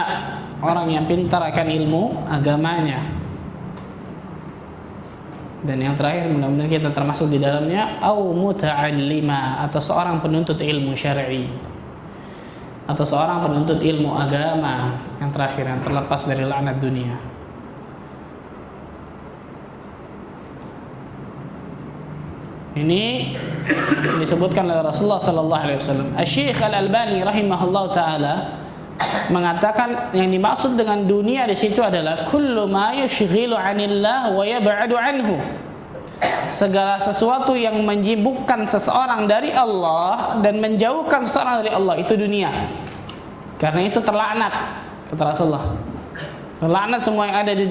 S1: orang yang pintar akan ilmu agamanya. Dan yang terakhir, mudah-mudahan kita termasuk di dalamnya, au muta'allima, atau seorang penuntut ilmu syar'i, atau seorang penuntut ilmu agama. Yang terakhir, yang terlepas dari laknat dunia. Ini disebutkan oleh Rasulullah sallallahu alaihi wasallam. Asy-Syaikh Al-Albani rahimahullah taala mengatakan yang dimaksud dengan dunia di situ adalah kullu ma yushghilu 'anillah wa yab'adu 'anhu. Segala sesuatu yang menyibukkan seseorang dari Allah dan menjauhkan seseorang dari Allah, itu dunia. Karena itu terlaknat, kata Rasulullah. Terlaknat semua yang ada di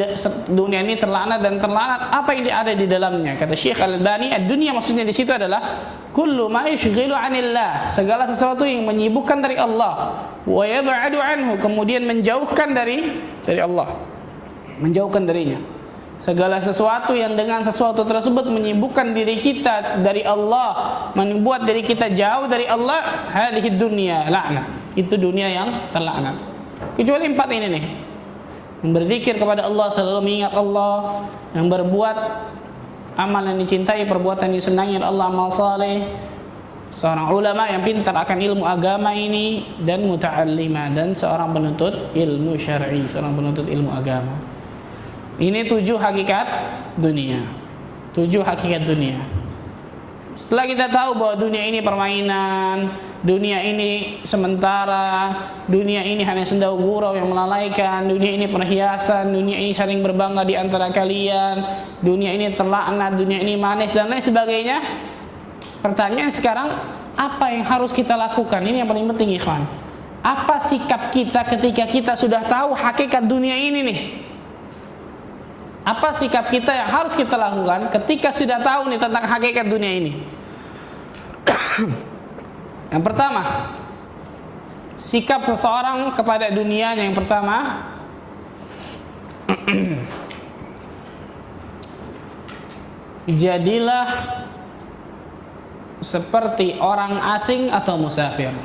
S1: dunia ini, terlaknat, dan terlaknat apa yang ada di dalamnya. Kata Syekh Al-Albani, dunia maksudnya di situ adalah kullu ma yushghilu 'anillah, segala sesuatu yang menyibukkan dari Allah, wa yab'adu 'anhu, kemudian menjauhkan dari Allah, menjauhkan darinya. Segala sesuatu yang dengan sesuatu tersebut menyibukkan diri kita dari Allah, membuat diri kita jauh dari Allah, hadhihi dunya laknat, itu dunia yang terlaknat. Kecuali 4 ini nih. Yang berzikir kepada Allah, selalu mengingat Allah, yang berbuat amal yang dicintai, perbuatan yang disenangi Allah, amal saleh, seorang ulama yang pintar akan ilmu agama ini, dan muta'allima, dan seorang penuntut ilmu syar'i, seorang penuntut ilmu agama. Ini 7 hakikat dunia. 7 hakikat dunia. Setelah kita tahu bahwa dunia ini permainan, dunia ini sementara, dunia ini hanya sendau gurau yang melalaikan, dunia ini perhiasan, dunia ini saling berbangga di antara kalian, dunia ini terlaknat, dunia ini manis, dan lain sebagainya. Pertanyaan sekarang, apa yang harus kita lakukan? Ini yang paling penting, ikhwan. Apa sikap kita ketika kita sudah tahu hakikat dunia ini nih? Apa sikap kita yang harus kita lakukan ketika sudah tahu nih tentang hakikat dunia ini? Yang pertama, sikap seseorang kepada dunia yang pertama, jadilah seperti orang asing atau musafir.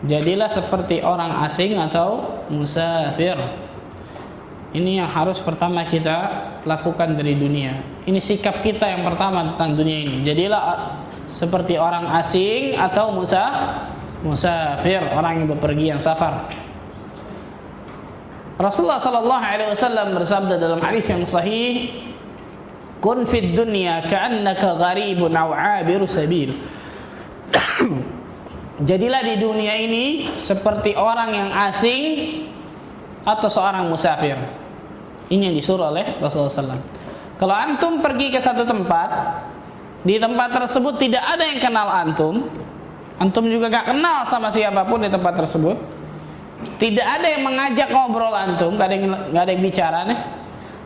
S1: Jadilah seperti orang asing atau musafir. Ini yang harus pertama kita lakukan dari dunia. Ini sikap kita yang pertama tentang dunia ini. Jadilah seperti orang asing atau musafir, orang yang bepergian, safar. Rasulullah sallallahu alaihi wasallam bersabda dalam hadis yang sahih, "Kun fid dunya ka'annaka gharibun aw 'abiru sabil." Jadilah di dunia ini seperti orang yang asing atau seorang musafir. Ini yang disuruh oleh Rasulullah SAW. Kalau antum pergi ke satu tempat, di tempat tersebut tidak ada yang kenal antum, antum juga gak kenal sama siapapun di tempat tersebut, tidak ada yang mengajak ngobrol antum, gak ada yang bicara nih,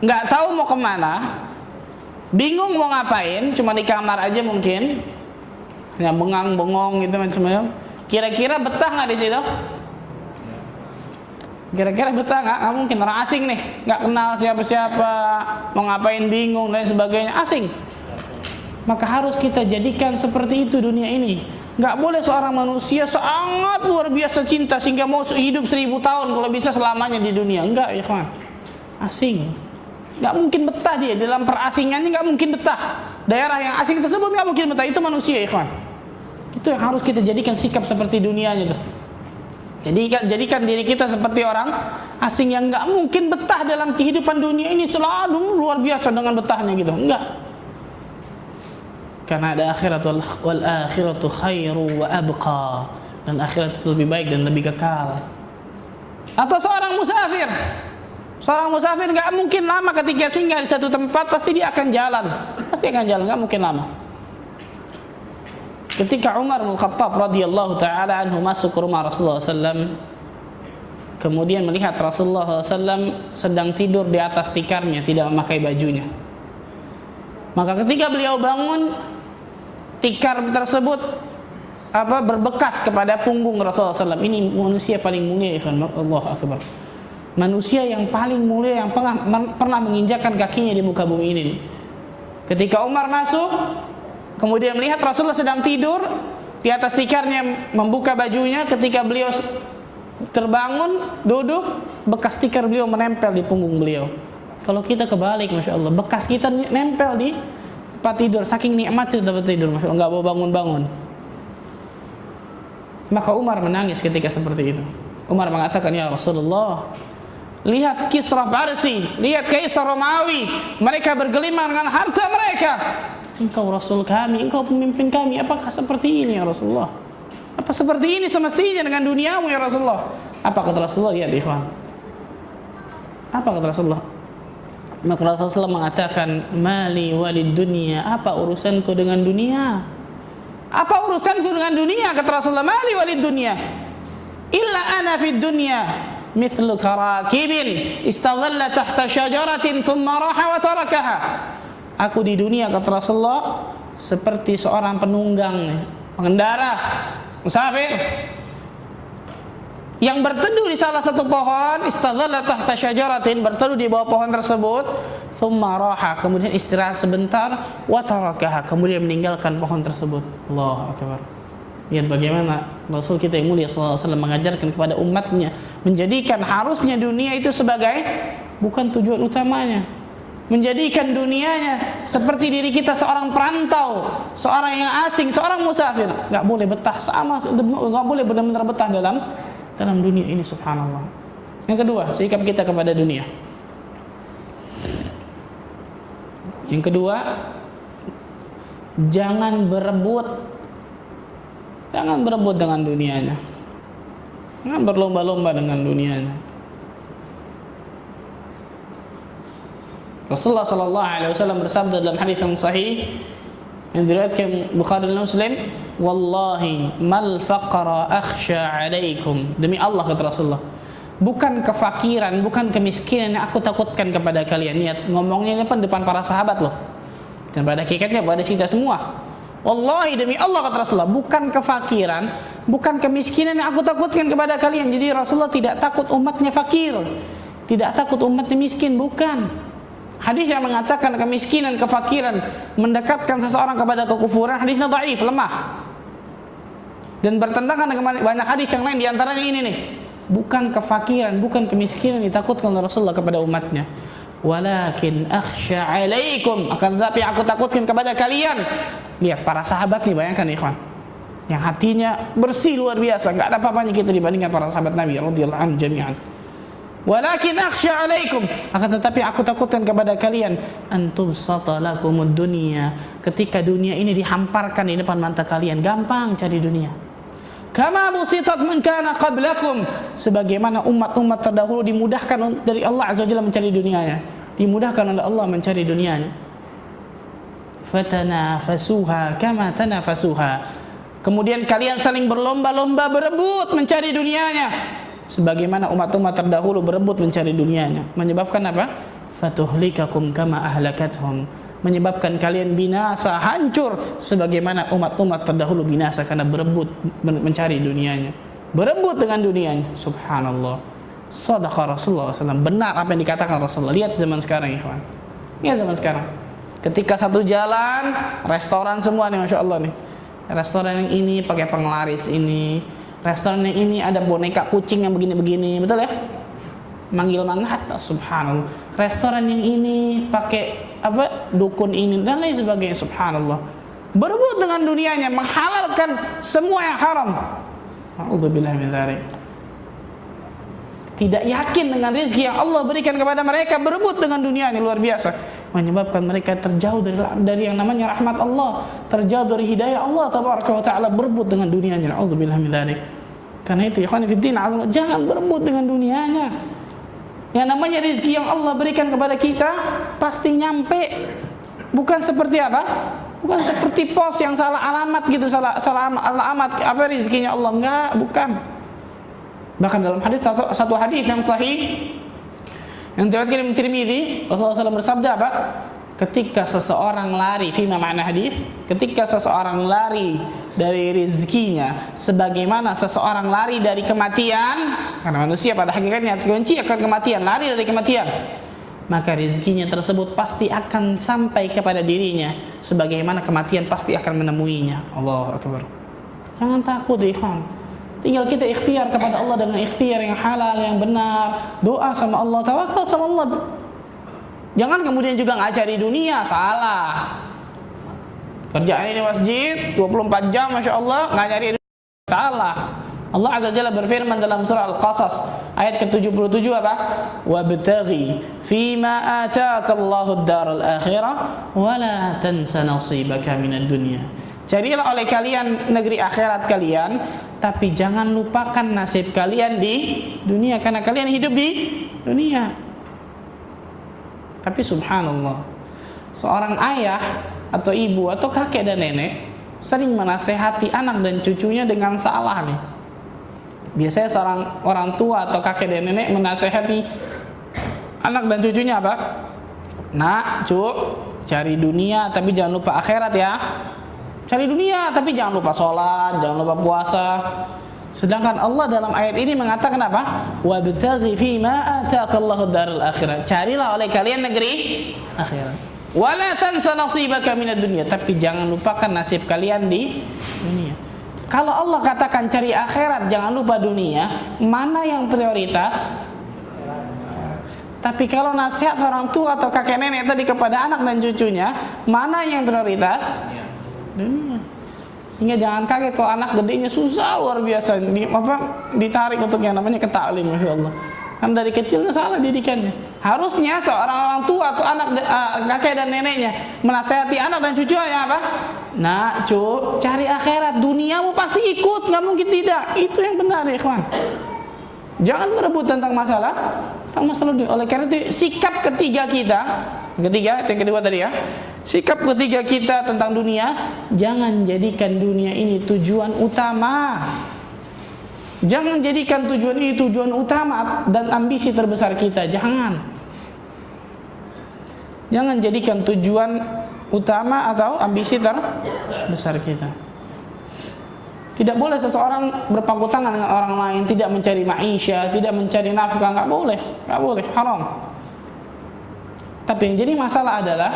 S1: gak tahu mau kemana, bingung mau ngapain, cuma di kamar aja mungkin, ya bengang-bengong gitu macam-macam. Kira-kira betah gak di situ? Kira-kira betah nggak? Nggak mungkin, orang asing nih, nggak kenal siapa-siapa, mau ngapain bingung dan sebagainya, asing. Maka harus kita jadikan seperti itu dunia ini. Nggak boleh seorang manusia sangat luar biasa cinta sehingga mau hidup 1000 tahun kalau bisa selamanya di dunia. Enggak ya kawan, asing. Nggak mungkin betah dia dalam perasingannya, nggak mungkin betah. Daerah yang asing tersebut nggak mungkin betah. Itu manusia ya kawan. Itu yang harus kita jadikan sikap seperti dunianya tuh. Jadikan diri kita seperti orang asing yang nggak mungkin betah dalam kehidupan dunia ini, selalu luar biasa dengan betahnya gitu. Enggak. Karena ada akhirat, wal akhiratu khairu wa abqa, dan akhirat itu lebih baik dan lebih kekal. Atau seorang musafir nggak mungkin lama ketika singgah di satu tempat, pasti dia akan jalan, nggak mungkin lama. Ketika Umar bin Khattab radhiyallahu taala anhu masuk ke rumah Rasulullah SAW, kemudian melihat Rasulullah SAW sedang tidur di atas tikarnya, tidak memakai bajunya. Maka ketika beliau bangun, tikar tersebut berbekas kepada punggung Rasulullah SAW. Ini manusia paling mulia, Allahu Akbar. Manusia yang paling mulia yang pernah menginjakkan kakinya di muka bumi ini. Ketika Umar masuk, kemudian melihat Rasulullah sedang tidur di atas tikarnya, membuka bajunya. Ketika beliau terbangun, duduk, bekas tikar beliau menempel di punggung beliau. Kalau kita kebalik, Masya Allah, bekas kita nempel di tempat tidur, saking nikmatnya tempat tidur, Masya Allah, nggak mau bangun-bangun. Maka Umar menangis ketika seperti itu. Umar mengatakan, ya Rasulullah, lihat Kisra Parsi, lihat Kaisar Romawi, mereka bergelimang dengan harta mereka. Engkau Rasul kami, engkau pemimpin kami, apakah seperti ini ya Rasulullah? Apa seperti ini semestinya dengan duniamu ya Rasulullah? Apa kata Rasulullah? Ya ikhwan, apa kata Rasulullah? Maka Rasulullah mengatakan, mali walid dunia, apa urusanku dengan dunia? Apa urusanku dengan dunia? Kata Rasulullah, mali walid dunia, illa ana fid dunya mithlu karakibin istadhalla tahta syajaratin thumma raha wa tarakaha. Aku di dunia, kata Rasulullah, seperti seorang penunggang, pengendara, musafir yang berteduh di salah satu pohon, istadhalla tahta syajaratin, berteduh di bawah pohon tersebut, thumma raha, kemudian istirahat sebentar, wa tarakaha, kemudian meninggalkan pohon tersebut. Allahu Akbar. Lihat bagaimana Rasul kita yang mulia sallallahu alaihi wasallam mengajarkan kepada umatnya, menjadikan harusnya dunia itu sebagai bukan tujuan utamanya. Menjadikan dunianya seperti diri kita, seorang perantau, seorang yang asing, seorang musafir. Nggak boleh betah nggak boleh benar-benar betah dalam dunia ini, subhanallah. Yang kedua, sikap kita kepada dunia. Yang kedua, jangan berebut dengan dunianya. Jangan berlomba-lomba dengan dunianya. Rasulullah sallallahu alaihi wasallam bersabda dalam hadis yang sahih yang diriwayatkan Bukhari dan Muslim, wallahi mal faqra akhsha alaikum, demi Allah kata Rasulullah, bukan kefakiran, bukan kemiskinan yang aku takutkan kepada kalian. Niat ngomongnya ini depan para sahabat loh, dan pada hakikatnya pada kita semua. Wallahi demi Allah kata Rasulullah, bukan kefakiran, bukan kemiskinan yang aku takutkan kepada kalian. Jadi Rasulullah tidak takut umatnya fakir, tidak takut umatnya miskin, bukan. Hadis yang mengatakan kemiskinan, kefakiran mendekatkan seseorang kepada kekufuran, hadisnya dhaif, lemah. Dan bertentangan dengan banyak hadis yang lain, di antaranya ini nih. Bukan kefakiran, bukan kemiskinan ditakutkan oleh Rasulullah kepada umatnya. Walakin akhsha alaikum, akan tetapi aku takutkan kepada kalian. Lihat para sahabat nih, bayangkan ikhwan, yang hatinya bersih luar biasa, enggak ada apa-apanya kita dibandingkan para sahabat Nabi radhiyallahu anhum jami'an. Walakin akhsha alaikum, akan tetapi aku takutkan kepada kalian, antum satalakumud dunya, ketika dunia ini dihamparkan di depan mata kalian, gampang cari dunia. Kama busitat man kana qablakum, sebagaimana umat-umat terdahulu dimudahkan dari Allah azza wajalla mencari dunianya, dimudahkan oleh Allah mencari dunianya. Fatanafasuha kama tanafasuha, kemudian kalian saling berlomba-lomba berebut mencari dunianya, sebagaimana umat-umat terdahulu berebut mencari dunianya. Menyebabkan apa? Fatuhlikakum kama ahlakathum, menyebabkan kalian binasa, hancur sebagaimana umat-umat terdahulu binasa karena berebut mencari dunianya, berebut dengan dunianya. Subhanallah. Shadaqa Rasulullah SAW, benar apa yang dikatakan Rasulullah. Lihat zaman sekarang ikhwan, lihat zaman sekarang. Ketika satu jalan, restoran semua nih, Masya Allah nih. restoran yang ini pakai penglaris ini, restoran yang ini ada boneka kucing yang begini-begini, betul ya? Manggil-manggil, subhanallah. Restoran yang ini pakai dukun ini dan lain sebagainya, subhanallah. Berebut dengan dunianya, menghalalkan semua yang haram. A'udzubillahi min dzalik. Tidak yakin dengan rezeki yang Allah berikan kepada mereka, berebut dengan dunia ini, luar biasa, menyebabkan mereka terjauh dari yang namanya rahmat Allah, terjauh dari hidayah Allah tabaraka wa taala, berebut dengan dunianya. A'udzubillahi min dzalik. Karena itu ikhwan fillah, jangan berebut dengan dunianya. Yang namanya rezeki yang Allah berikan kepada kita pasti nyampe. Bukan seperti apa? Bukan seperti pos yang salah alamat gitu, salah alamat rezekinya Allah, enggak, bukan. Bahkan dalam satu hadis yang sahih yang diriwayatkan Imam Tirmidzi, Rasulullah SAW bersabda apa? Ketika seseorang lari, fima makna hadis, ketika seseorang lari dari rezekinya sebagaimana seseorang lari dari kematian, karena manusia pada hakikatnya terkunci akan kematian, lari dari kematian, maka rezekinya tersebut pasti akan sampai kepada dirinya sebagaimana kematian pasti akan menemuinya. Allahu Akbar. Jangan takut ikhwan. Tinggal kita ikhtiar kepada Allah dengan ikhtiar yang halal, yang benar, doa sama Allah, tawakal sama Allah. Jangan kemudian juga ngajari dunia, salah. Kerjaan ini masjid 24 jam, Masya Allah, ngajari dunia, salah. Allah Azza wa Jalla berfirman dalam surah Al-Qasas ayat ke-77 apa? Wabtaghi fima ataka Allahu ad-daral akhirah wa la tansa nasibaka minad dunya. Carilah oleh kalian negeri akhirat kalian, tapi jangan lupakan nasib kalian di dunia, karena kalian hidup di dunia. Tapi subhanallah, seorang ayah atau ibu atau kakek dan nenek sering menasehati anak dan cucunya dengan salah nih. Biasanya seorang orang tua atau kakek dan nenek menasehati anak dan cucunya apa? Nak, cuk, cari dunia tapi jangan lupa akhirat ya. Cari dunia tapi jangan lupa sholat, jangan lupa puasa. Sedangkan Allah dalam ayat ini mengatakan apa? Wabtaghi fima ataka Allahu ad-daral akhirah. Carilah oleh kalian negeri akhirat. Wala tansa nasibaka minad dunya, tapi jangan lupakan nasib kalian di dunia. Kalau Allah katakan cari akhirat, jangan lupa dunia, mana yang prioritas? Tapi kalau nasihat orang tua atau kakek nenek tadi kepada anak dan cucunya, mana yang prioritas? Dunia. Sehingga jangan kaget kalau anak gedenya susah luar biasa ditarik untuk yang namanya ke taklim, Masya Allah. Kan dari kecilnya salah didikannya. Harusnya seorang orang tua atau anak kakek dan neneknya menasihati anak dan cucunya apa? Nah, cari akhirat, duniamu pasti ikut, nggak mungkin tidak. Itu yang benar, ya ikhwan. Jangan berebut tentang masalah dunia. Oleh karena itu sikap ketiga kita, yang kedua tadi ya, sikap ketiga kita tentang dunia, jangan jadikan dunia ini tujuan utama. Jangan jadikan tujuan ini tujuan utama dan ambisi terbesar kita. Jangan jadikan tujuan utama atau ambisi terbesar kita. Tidak boleh seseorang berpangku tangan dengan orang lain, tidak mencari maisha, tidak mencari nafkah, nggak boleh, haram. Tapi yang jadi masalah adalah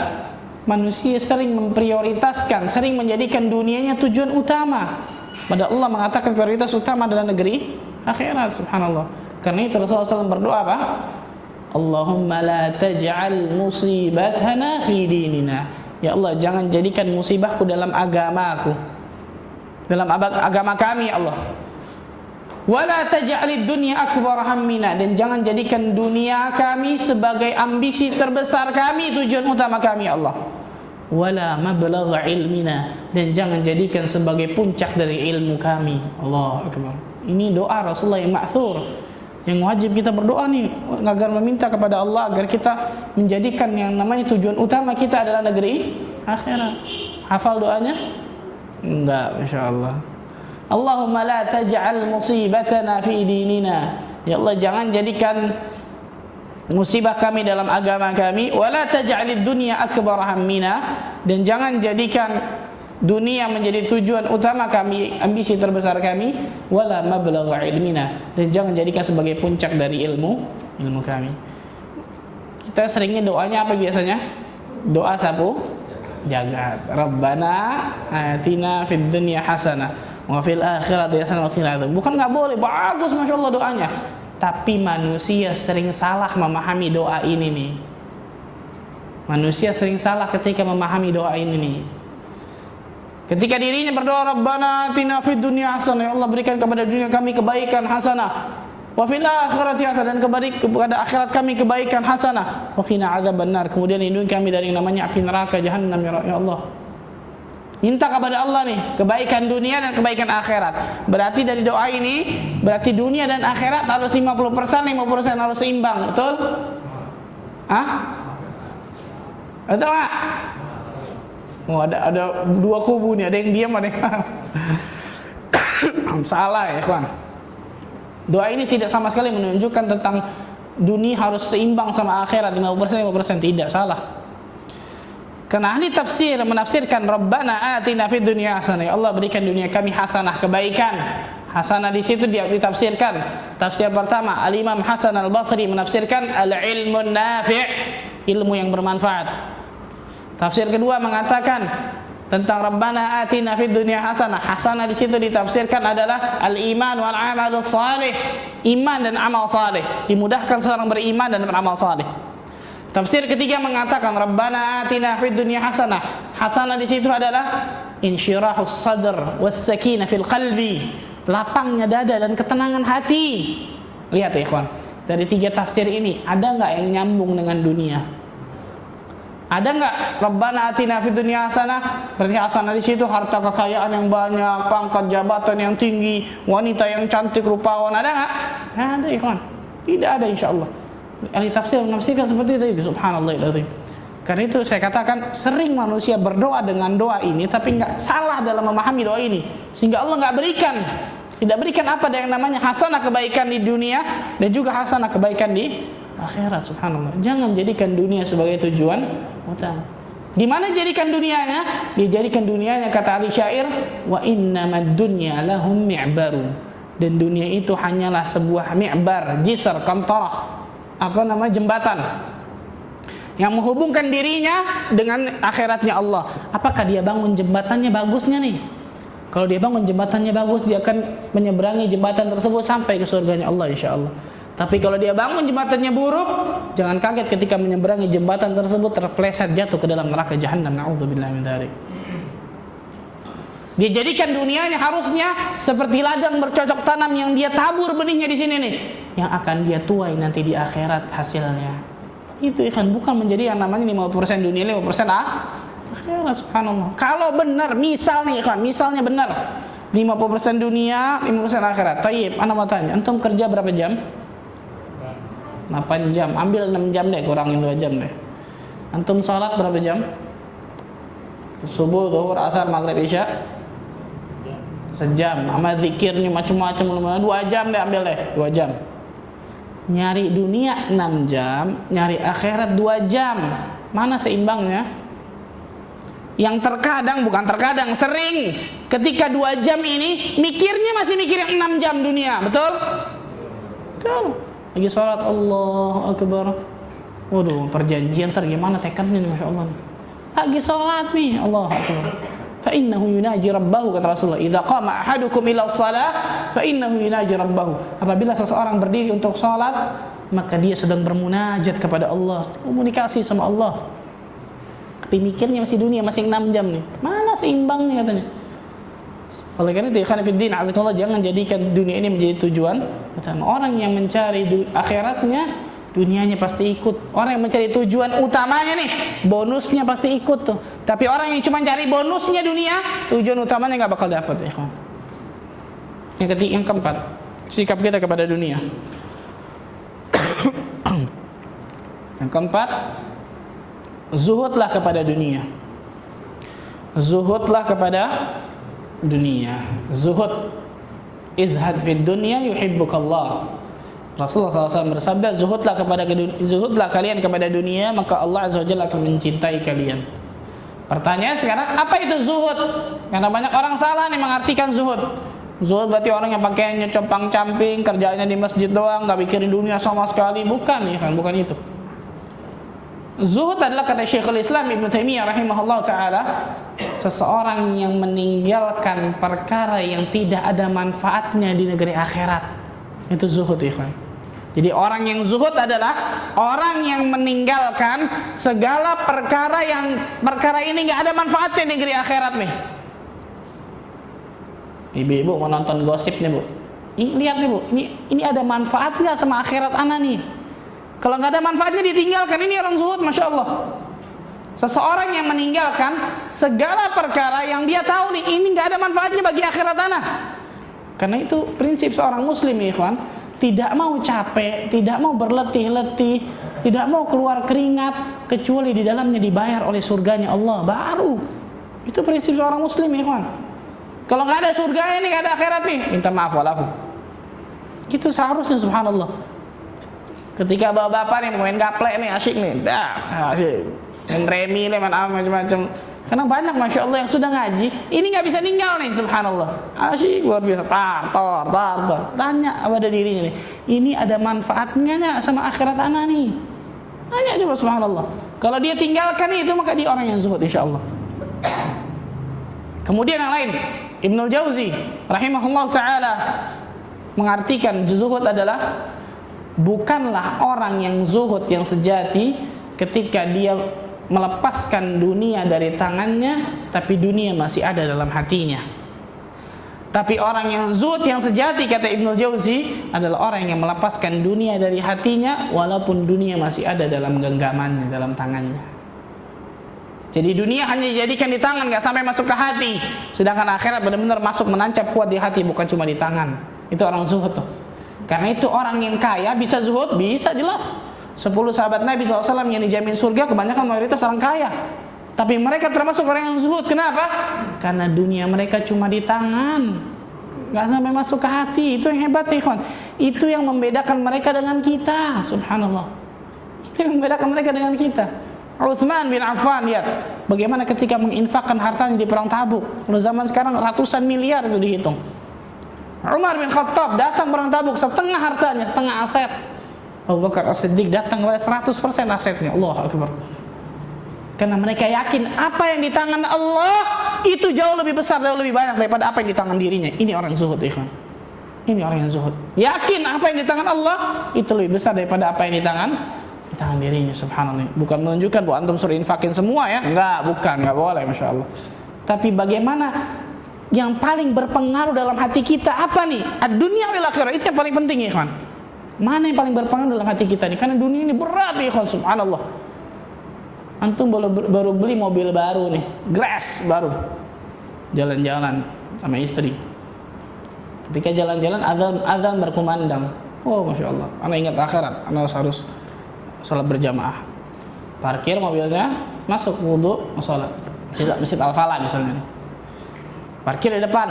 S1: manusia sering memprioritaskan, sering menjadikan dunianya tujuan utama. Padahal Allah mengatakan prioritas utama adalah negeri akhirat, subhanallah. Karena itu Rasulullah SAW berdoa apa? Allahumma la taj'al musibatana fi dinina. Ya Allah, jangan jadikan musibahku dalam agamaku, dalam agama kami, Allah. Wala taj'alid dunya akbar hammina, dan jangan jadikan dunia kami sebagai ambisi terbesar kami, tujuan utama kami, Allah. Wala mablagha ilmina, dan jangan jadikan sebagai puncak dari ilmu kami. Allahu akbar. Ini doa Rasulullah yang ma'thur, yang wajib kita berdoa nih, agar meminta kepada Allah agar kita menjadikan yang namanya tujuan utama kita adalah negeri akhirat. Hafal doanya? Enggak, insyaallah. Allahumma la taj'al musibatana fi dinina. Ya Allah, jangan jadikan musibah kami dalam agama kami. Wala taj'alid dunya akbar hammina, dan jangan jadikan dunia menjadi tujuan utama kami, ambisi terbesar kami. Wala mablagha ilmina, dan jangan jadikan sebagai puncak dari ilmu kami. Kita seringnya doanya apa biasanya? Doa sapu jagat. Rabbana atina fid dunya hasanah wa fil akhirati hasanah wa qina adzabannar. Bukan nggak boleh, bagus Masya Allah doanya. Tapi manusia sering salah memahami doa ini nih. Manusia sering salah ketika memahami doa ini nih. Ketika dirinya berdoa, Rabbana atina fid dunya hasanah, ya Allah berikan kepada dunia kami kebaikan hasanah, wa fil akhirati hasanah, dan kepada akhirat kami kebaikan hasanah, wa qina adzabannar, kemudian lindungi kami dari yang namanya api neraka jahanam ya Allah. Minta kepada Allah nih kebaikan dunia dan kebaikan akhirat. Berarti dari doa ini berarti dunia dan akhirat harus 50% harus seimbang, betul? Betul nggak? Oh, ada dua kubu nih, ada yang diam, ada yang salah ya kawan. Doa ini tidak sama sekali menunjukkan tentang dunia harus seimbang sama akhirat 50% tidak, salah. Karena ahli tafsir menafsirkan Rabbana atina fid dunya hasanah, ya Allah berikan dunia kami hasanah, kebaikan. Hasanah di situ ditafsirkan. Tafsir pertama Al-Imam Hasan Al-Basri menafsirkan al-ilmun nafi', ilmu yang bermanfaat. Tafsir kedua mengatakan tentang Rabbana atina fid dunya hasanah. Hasanah di situ ditafsirkan adalah al-iman wal amalus salih, iman dan amal saleh. Dimudahkan seorang beriman dan beramal saleh. Tafsir ketiga mengatakan Rabbana atina fid dunya hasanah. Hasanah di situ adalah insyirahus sadr was sakinah fil qalbi, lapangnya dada dan ketenangan hati. Lihat ya ikhwan, dari tiga tafsir ini ada nggak yang nyambung dengan dunia? Ada nggak Rabbana atina fid dunya hasanah? Berarti hasanah di situ harta kekayaan yang banyak, pangkat jabatan yang tinggi, wanita yang cantik rupawan. Ada nggak? Ada ikhwan. Tidak ada insyaallah. Ahli tafsir menafsirkan seperti itu. Subhanallahilazim. Karena itu saya katakan sering manusia berdoa dengan doa ini tapi nggak salah dalam memahami doa ini, sehingga Allah tidak berikan apa yang namanya hasanah kebaikan di dunia dan juga hasanah kebaikan di akhirat. Subhanallah. Jangan jadikan dunia sebagai tujuan utama. Di mana jadikan dunianya? Dijadikan dunianya kata ahli syair, wa innamad dunya lahum mi'baru. Dan dunia itu hanyalah sebuah mi'bar, jisr, kantarah, jembatan yang menghubungkan dirinya dengan akhiratnya Allah. Apakah dia bangun jembatannya bagusnya nih? Kalau dia bangun jembatannya bagus, dia akan menyeberangi jembatan tersebut sampai ke surganya Allah insyaallah. Tapi kalau dia bangun jembatannya buruk, jangan kaget ketika menyeberangi jembatan tersebut terpeleset jatuh ke dalam neraka jahanam. Na'udzubillahi min dzalik. Dia jadikan dunianya harusnya seperti ladang bercocok tanam yang dia tabur benihnya di sini nih, yang akan dia tuai nanti di akhirat hasilnya. Itu ikhwan, bukan menjadi yang namanya 50% dunia, 50% akhirat. Subhanallah. Kalau benar, misalnya benar 50% dunia, 50% akhirat. Tayyib, ana mau tanya, antum kerja berapa jam? 8 jam, ambil 6 jam deh, kurangin 2 jam deh. Antum salat berapa jam? Subuh, zuhur, asar, maghrib, isya? Sejam. Sama zikirnya macam-macam 2 jam deh, ambil deh 2 jam. Nyari dunia 6 jam, nyari akhirat 2 jam. Mana seimbangnya? Yang bukan terkadang, sering ketika 2 jam ini mikirnya masih mikir yang 6 jam dunia, betul? Betul. Lagi sholat, Allahu Akbar. Waduh, perjanjian ntar gimana tekadnya nih, Masya Allah. Lagi sholat nih, Allahu Akbar. Fa innahu yunaji rabbahu, kata Rasulullah, idza qama ahadukum ila shalah fa innahu yunaji rabbahu. Apabila seseorang berdiri untuk sholat, maka dia sedang bermunajat kepada Allah, komunikasi sama Allah. Tapi mikirnya masih dunia, masih 6 jam nih. Mana seimbangnya katanya? Oleh karena itu, ikhwan fillah, azakallah, jangan jadikan dunia ini menjadi tujuan utama. Orang yang mencari akhiratnya, dunianya pasti ikut. Orang yang mencari tujuan utamanya nih, bonusnya pasti ikut tuh. Tapi orang yang cuma cari bonusnya dunia, tujuan utamanya nggak bakal dapat, ikhwan. Yang keempat, sikap kita kepada dunia. Yang keempat, zuhudlah kepada dunia. Zuhudlah kepada dunia. Zuhud, izhad fid dunya yuhibbukallah. Rasulullah SAW bersabda, zuhudlah kalian kepada dunia, maka Allah Azza wa Jalla akan mencintai kalian. Pertanyaan sekarang, apa itu zuhud? Karena banyak orang salah nih mengartikan zuhud. Zuhud berarti orang yang pakaiannya compang-camping, kerjanya di masjid doang, nggak mikirin dunia sama sekali. Bukan ya kan, bukan itu. Zuhud adalah, kata Syekhul Islam Ibnu Taimiyah rahimahullah ta'ala, seseorang yang meninggalkan perkara yang tidak ada manfaatnya di negeri akhirat. Itu zuhud, ikhwan. Jadi orang yang zuhud adalah orang yang meninggalkan segala perkara ini nggak ada manfaatnya di negeri akhirat nih. Ibu-ibu mau nonton gosip nih, Bu. Lihat nih, Bu. Ini ada manfaatnya sama akhirat ana nih. Kalau nggak ada manfaatnya ditinggalkan. Ini orang zuhud, masya Allah. Seseorang yang meninggalkan segala perkara yang dia tahu nih, ini nggak ada manfaatnya bagi akhirat anak. Karena itu prinsip seorang muslim, ya ikhwan, tidak mau capek, tidak mau berletih-letih, tidak mau keluar keringat kecuali di dalamnya dibayar oleh surganya Allah. Baru itu prinsip seorang muslim, ya ikhwan. Kalau nggak ada surga ini, nggak ada akhirat nih, minta maaf walafu. Itu seharusnya, subhanallah. Ketika bapak-bapak nih main gaplek nih, asyik nih, asyik main remi nih, main apa macam-macam. Karena banyak, masya Allah, yang sudah ngaji, ini nggak bisa tinggal nih, subhanallah. Asyik luar biasa, tar. Tanya pada dirinya nih, ini ada manfaatnya nggak sama akhirat anak nih? Tanya coba, subhanallah. Kalau dia tinggalkan itu, maka dia orang yang zuhud, insya Allah. Kemudian yang lain, Ibnul Jauzi rahimahullah ta'ala mengartikan zuhud adalah bukanlah orang yang zuhud yang sejati ketika dia melepaskan dunia dari tangannya tapi dunia masih ada dalam hatinya. Tapi orang yang zuhud yang sejati, kata Ibnul Jauzi, adalah orang yang melepaskan dunia dari hatinya walaupun dunia masih ada dalam genggamannya, dalam tangannya. Jadi dunia hanya dijadikan di tangan, gak sampai masuk ke hati. Sedangkan akhirat benar-benar masuk, menancap kuat di hati, bukan cuma di tangan. Itu orang zuhud tuh. Karena itu orang yang kaya bisa zuhud, bisa jelas. 10 sahabat Nabi SAW yang dijamin surga, kebanyakan mayoritas orang kaya. Tapi mereka termasuk orang yang zuhud. Kenapa? Karena dunia mereka cuma di tangan, gak sampai masuk ke hati. Itu yang hebat, ikhwan. Itu yang membedakan mereka dengan kita, subhanallah. Itu yang membedakan mereka dengan kita. Utsman bin Affan, lihat bagaimana ketika menginfakkan hartanya di perang Tabuk. Kalau zaman sekarang ratusan miliar itu dihitung. Umar bin Khattab datang perang Tabuk, setengah hartanya, setengah aset. Abu Bakar As-Siddiq datang kepada 100% asetnya. Allahu Akbar. Karena mereka yakin apa yang di tangan Allah itu jauh lebih besar, jauh lebih banyak daripada apa yang di tangan dirinya. Ini orang zuhud, ikhwan. Ini orang yang zuhud. Yakin apa yang di tangan Allah itu lebih besar daripada apa yang di tangan dirinya, subhanallah. Bukan menunjukkan bahwa antum suruh infakin semua ya. Enggak boleh, masya Allah. Tapi bagaimana yang paling berpengaruh dalam hati kita apa nih? Ad-dunya wal akhirah, itu yang paling penting, ya ikhwan. Mana yang paling berpengaruh dalam hati kita nih? Karena dunia ini berat, ya ikhwan, subhanallah. Antum baru beli mobil baru nih, Grass baru, jalan-jalan sama istri. Ketika jalan-jalan azan berkumandang. Oh, masya Allah. Anak ingat akhirat, anak harus sholat berjamaah. Parkir mobilnya, masuk wudu, sholat. Masjid Al-Falah misalnya nih. Parkir di depan.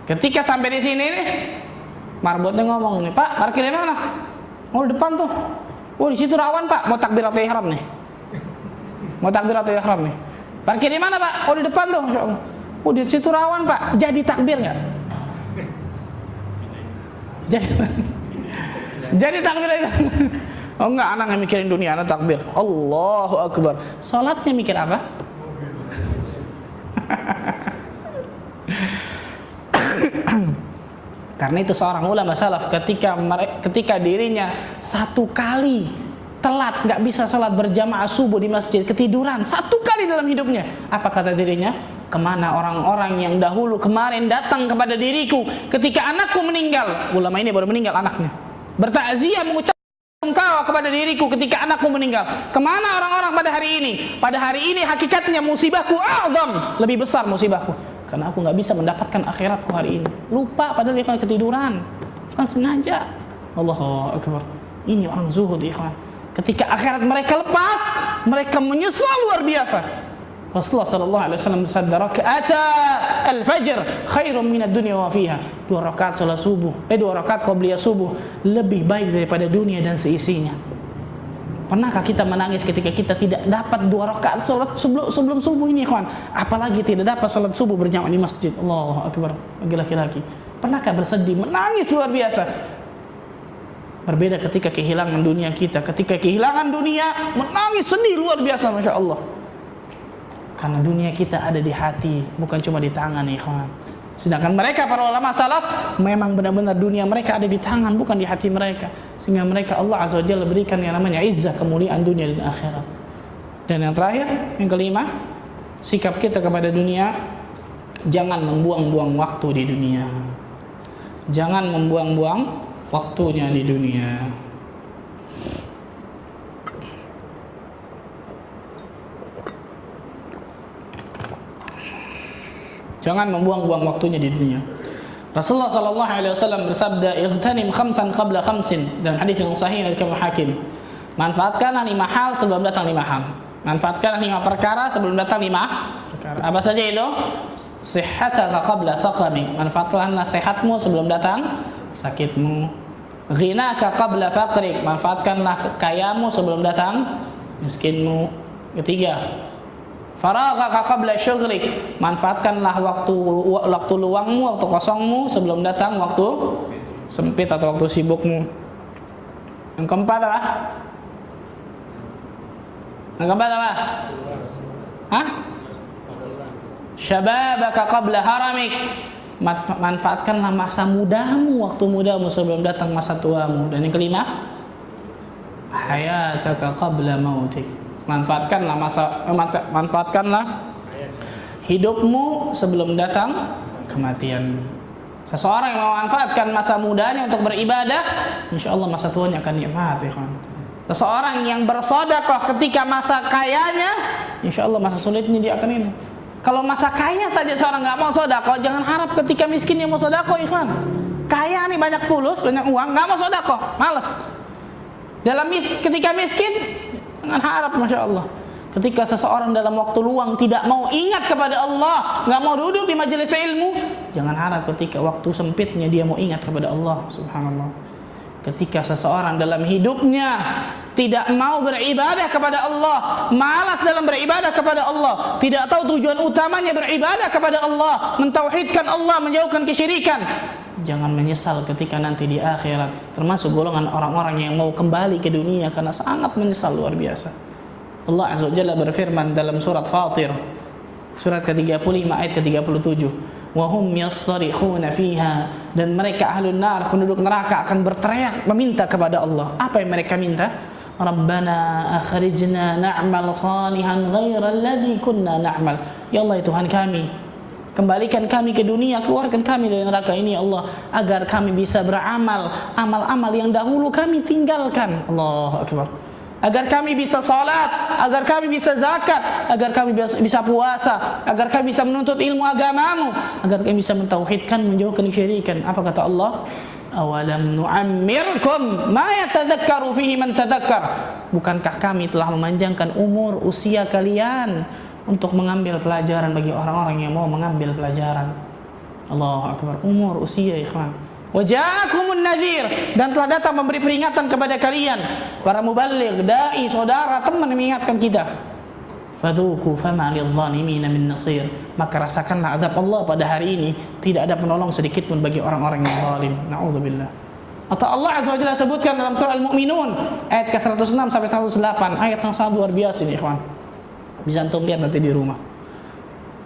S1: Ketika sampai di sini nih, marbotnya ngomong nih, Pak, parkir di mana? Oh, di depan tuh. Oh, di situ rawan, Pak. Mau takbiratul ihram nih. Parkir di mana, Pak? Oh, di depan tuh, Masya Allah. Oh, di situ rawan, Pak. Jadi takbir nggak? Jadi takbir itu. Oh enggak, anak nggak mikirin dunia, anak takbir. Allahu Akbar. Salatnya mikir apa? Karena itu seorang ulama salaf ketika dirinya satu kali telat, nggak bisa sholat berjamaah subuh di masjid, ketiduran satu kali dalam hidupnya, apa kata dirinya? Kemana orang-orang yang dahulu kemarin datang kepada diriku ketika anakku meninggal? Ulama ini baru meninggal anaknya, bertakziah mengucapkan sungkawa kepada diriku ketika anakku meninggal. Kemana orang-orang pada hari ini? Pada hari ini hakikatnya musibahku a'zam, lebih besar musibahku, karena aku nggak bisa mendapatkan akhiratku hari ini. Lupa padahal dia ketiduran, bukan sengaja. Allahu Akbar. Ini orang zuhud, ikhwan. Ketika akhirat mereka lepas, mereka menyesal luar biasa. Rasulullah sallallahu alaihi wasallam bersabda, "Raka'ata al-fajr khairum min ad-dunya wa fiha." 2 rakaat salat subuh, 2 rakaat qabliyah subuh lebih baik daripada dunia dan seisinya. Pernahkah kita menangis ketika kita tidak dapat 2 rakaat salat sebelum subuh ini, kawan? Apalagi tidak dapat salat subuh berjamaah di masjid. Allahu Akbar. Bagi laki-laki, pernahkah bersedih, menangis luar biasa? Berbeda ketika kehilangan dunia kita. Ketika kehilangan dunia, menangis sedih luar biasa, Masya Allah. Karena dunia kita ada di hati, bukan cuma di tangan, ikhwan. Sedangkan mereka para ulama salaf memang benar-benar dunia mereka ada di tangan, bukan di hati mereka. Sehingga mereka Allah Azza wa Jalla berikan yang namanya izzah, kemuliaan dunia dan akhirat. Dan yang terakhir, yang kelima, sikap kita kepada dunia, jangan membuang-buang waktu di dunia. Jangan membuang-buang waktunya di dunia. Jangan membuang-buang waktunya di dunia. Rasulullah sallallahu alaihi wasallam bersabda, "Ightanim khamsan qabla khamsin." Dalam hadis yang sahih dari Imam Hakim. Manfaatkanlah 5 hal sebelum datang 5 hal. Manfaatkanlah 5 perkara sebelum datang 5 perkara. Apa saja itu? Sihhataka qabla saqamik. Manfaatkanlah sehatmu sebelum datang sakitmu. Ghinaka qabla faqrik. Manfaatkanlah kekayaanmu sebelum datang miskinmu. Ketiga, faraghaka qabla syughlik. Manfaatkanlah waktu luangmu, waktu kosongmu sebelum datang waktu sempit atau waktu sibukmu. Yang keempat apa? Hah? Syababaka qabla haramik. Manfaatkanlah masa mudamu, waktu mudamu sebelum datang masa tuamu. Dan yang kelima, hayataka qabla mautik. Manfaatkanlah hidupmu sebelum datang kematian. Seseorang yang memanfaatkan masa mudanya untuk beribadah, insyaallah masa tuanya akan nikmat, ikhwan. Seseorang yang bersedekah ketika masa kayanya, insyaallah masa sulitnya dia akan ini. Kalau masa kaya saja seorang nggak mau sedekah, jangan harap ketika miskin dia mau sedekah, ikhwan. Kaya nih, banyak fulus, banyak uang, nggak mau sedekah, malas. Ketika miskin, jangan harap, Masya Allah. Ketika seseorang dalam waktu luang tidak mau ingat kepada Allah, nggak mau duduk di majelis ilmu, jangan harap ketika waktu sempitnya dia mau ingat kepada Allah. Subhanallah. Ketika seseorang dalam hidupnya tidak mau beribadah kepada Allah, malas dalam beribadah kepada Allah, tidak tahu tujuan utamanya beribadah kepada Allah, mentauhidkan Allah, menjauhkan kesyirikan, jangan menyesal ketika nanti di akhirat termasuk golongan orang-orang yang mau kembali ke dunia karena sangat menyesal luar biasa. Allah Azza wa Jalla berfirman dalam surat Fatir, surat ke-35 ayat ke-37, wa hum yastarikhuna fiha, dan mereka ahlun nar, penduduk neraka akan berteriak meminta kepada Allah. Apa yang mereka minta? Rabbana akhrijna na'mal salihan ghaira alladhi kunna na'mal. Ya Allah, Tuhan kami, kembalikan kami ke dunia, keluarkan kami dari neraka ini ya Allah, agar kami bisa beramal amal-amal yang dahulu kami tinggalkan. Allahu akbar. Agar kami bisa salat, agar kami bisa zakat, agar kami bisa puasa, agar kami bisa menuntut ilmu agamamu, agar kami bisa mentauhidkan, menjauhkan kesyirikan. Apa kata Allah? Awalam nu'ammirkum ma yatadzakkaru fihi man tadzakkar. Bukankah kami telah memanjangkan umur usia kalian untuk mengambil pelajaran bagi orang-orang yang mau mengambil pelajaran. Allahu akbar. Umur usia, ikhwan. Waja'akumun nadhir, dan telah datang memberi peringatan kepada kalian, para muballigh, dai, saudara, teman yang mengingatkan kita. Fadzuqu fama lidh-dhalimin min nasir. Maka rasakanlah azab Allah pada hari ini, tidak ada penolong sedikit pun bagi orang-orang yang zalim. Nauzubillah. Atau Allah Azza wa Jalla sebutkan dalam surah Al-Mu'minun ayat ke-106 sampai 108, ayat yang sangat luar biasa ini, ikhwan. Bisa antum lihat nanti di rumah.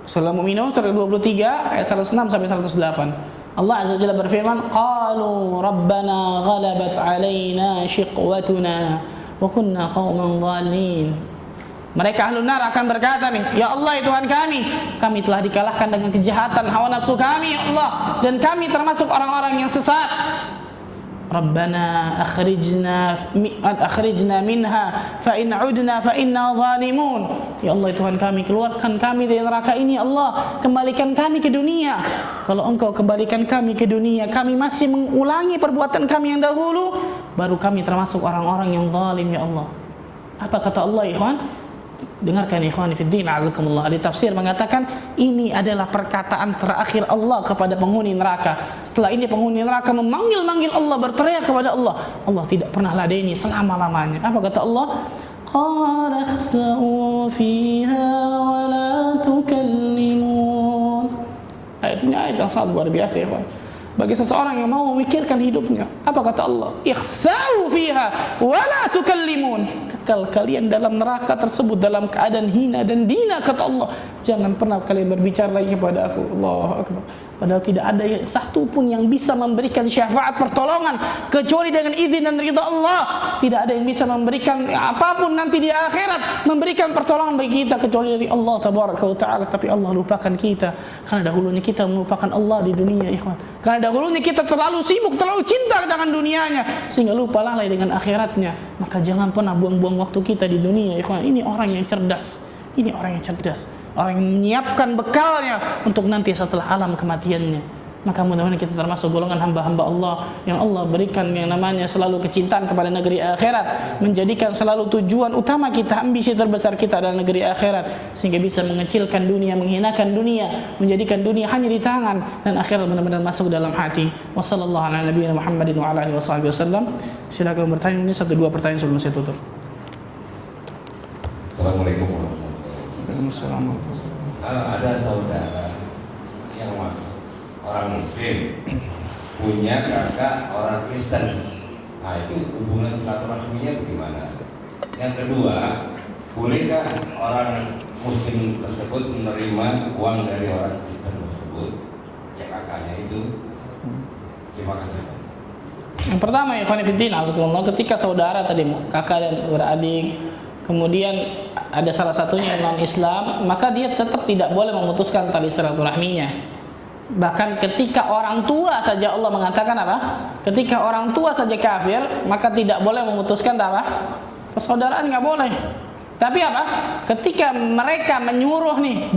S1: Surah Al-Mu'minun surah 23 ayat 106 sampai 108. Allah Azza wa Jalla berfirman, qalu rabbana ghalabat alaina shiqwatuna wa kunna qauman dhalin. Mereka ahlun nar akan berkata nih, ya Allah, ya Tuhan kami telah dikalahkan dengan kejahatan hawa nafsu kami, ya Allah, dan kami termasuk orang-orang yang sesat. Rabbana akhrijna minha fa in 'udna fa inna zalimun. Ya Allah, Tuhan kami, keluarkan kami dari neraka ini, Allah, kembalikan kami ke dunia. Kalau Engkau kembalikan kami ke dunia, kami masih mengulangi perbuatan kami yang dahulu, baru kami termasuk orang-orang yang zalim, ya Allah. Apa kata Allah, ikhwan? Dengarkan, ikhwan fiddin, azakumullah. Ahli tafsir mengatakan ini adalah perkataan terakhir Allah kepada penghuni neraka. Setelah ini penghuni neraka memanggil-manggil Allah, berteriak kepada Allah. Allah tidak pernah ladeni selama-lamanya. Apa kata Allah? Qala khsa'u fiha wa la tukallimun. Ayat ini ayat yang sangat luar biasa, ikhwan. bagi seseorang yang mau memikirkan hidupnya. Apa kata Allah? Ikhsa'u fiha wa la tukallimun. Kekal kalian dalam neraka tersebut dalam keadaan hina dan dina, kata Allah. Jangan pernah kalian berbicara lagi kepada aku. Allahu Akbar. Padahal tidak ada satu pun yang bisa memberikan syafaat pertolongan kecuali dengan izin dan ridha Allah. Tidak ada yang bisa memberikan apapun nanti di akhirat, memberikan pertolongan bagi kita kecuali dari Allah tabaraka wa taala. Tapi Allah lupakan kita karena dahulunya kita melupakan Allah di dunia, ikhwan. Karena dahulunya kita terlalu sibuk, terlalu cinta dengan dunianya sehingga lupa lalai dengan akhiratnya. Maka jangan pernah buang-buang waktu kita di dunia, ikhwan. Ini orang yang cerdas. Ini orang yang cerdas, orang yang menyiapkan bekalnya untuk nanti setelah alam kematiannya. Maka mudah-mudahan kita termasuk golongan hamba-hamba Allah yang Allah berikan yang namanya selalu kecintaan kepada negeri akhirat, menjadikan selalu tujuan utama kita, ambisi terbesar kita adalah negeri akhirat, sehingga bisa mengecilkan dunia, menghinakan dunia, menjadikan dunia hanya di tangan dan akhirat benar-benar masuk dalam hati. Wassallallahu ala nabiyina Muhammadin wa ala alihi wasallam. Silakan bertanya, ini 1-2 pertanyaan sebelum saya tutup.
S2: Assalamualaikum warahmatullahi wabarakatuh. Ada saudara yang orang Muslim punya kakak orang Kristen. Nah, itu hubungan silaturahminya bagaimana? Yang kedua, bolehkah orang Muslim tersebut menerima uang dari orang Kristen tersebut, ya kakaknya itu? Terima kasih.
S1: Yang pertama, ikhwan fillah, ketika saudara tadi kakak dan beradik, kemudian ada salah satunya yang non-Islam, maka dia tetap tidak boleh memutuskan tali silaturahminya. Bahkan ketika orang tua saja Allah mengatakan apa? Ketika orang tua saja kafir, maka tidak boleh memutuskan apa? Persaudaraan nggak boleh. Tapi apa? Ketika mereka menyuruh nih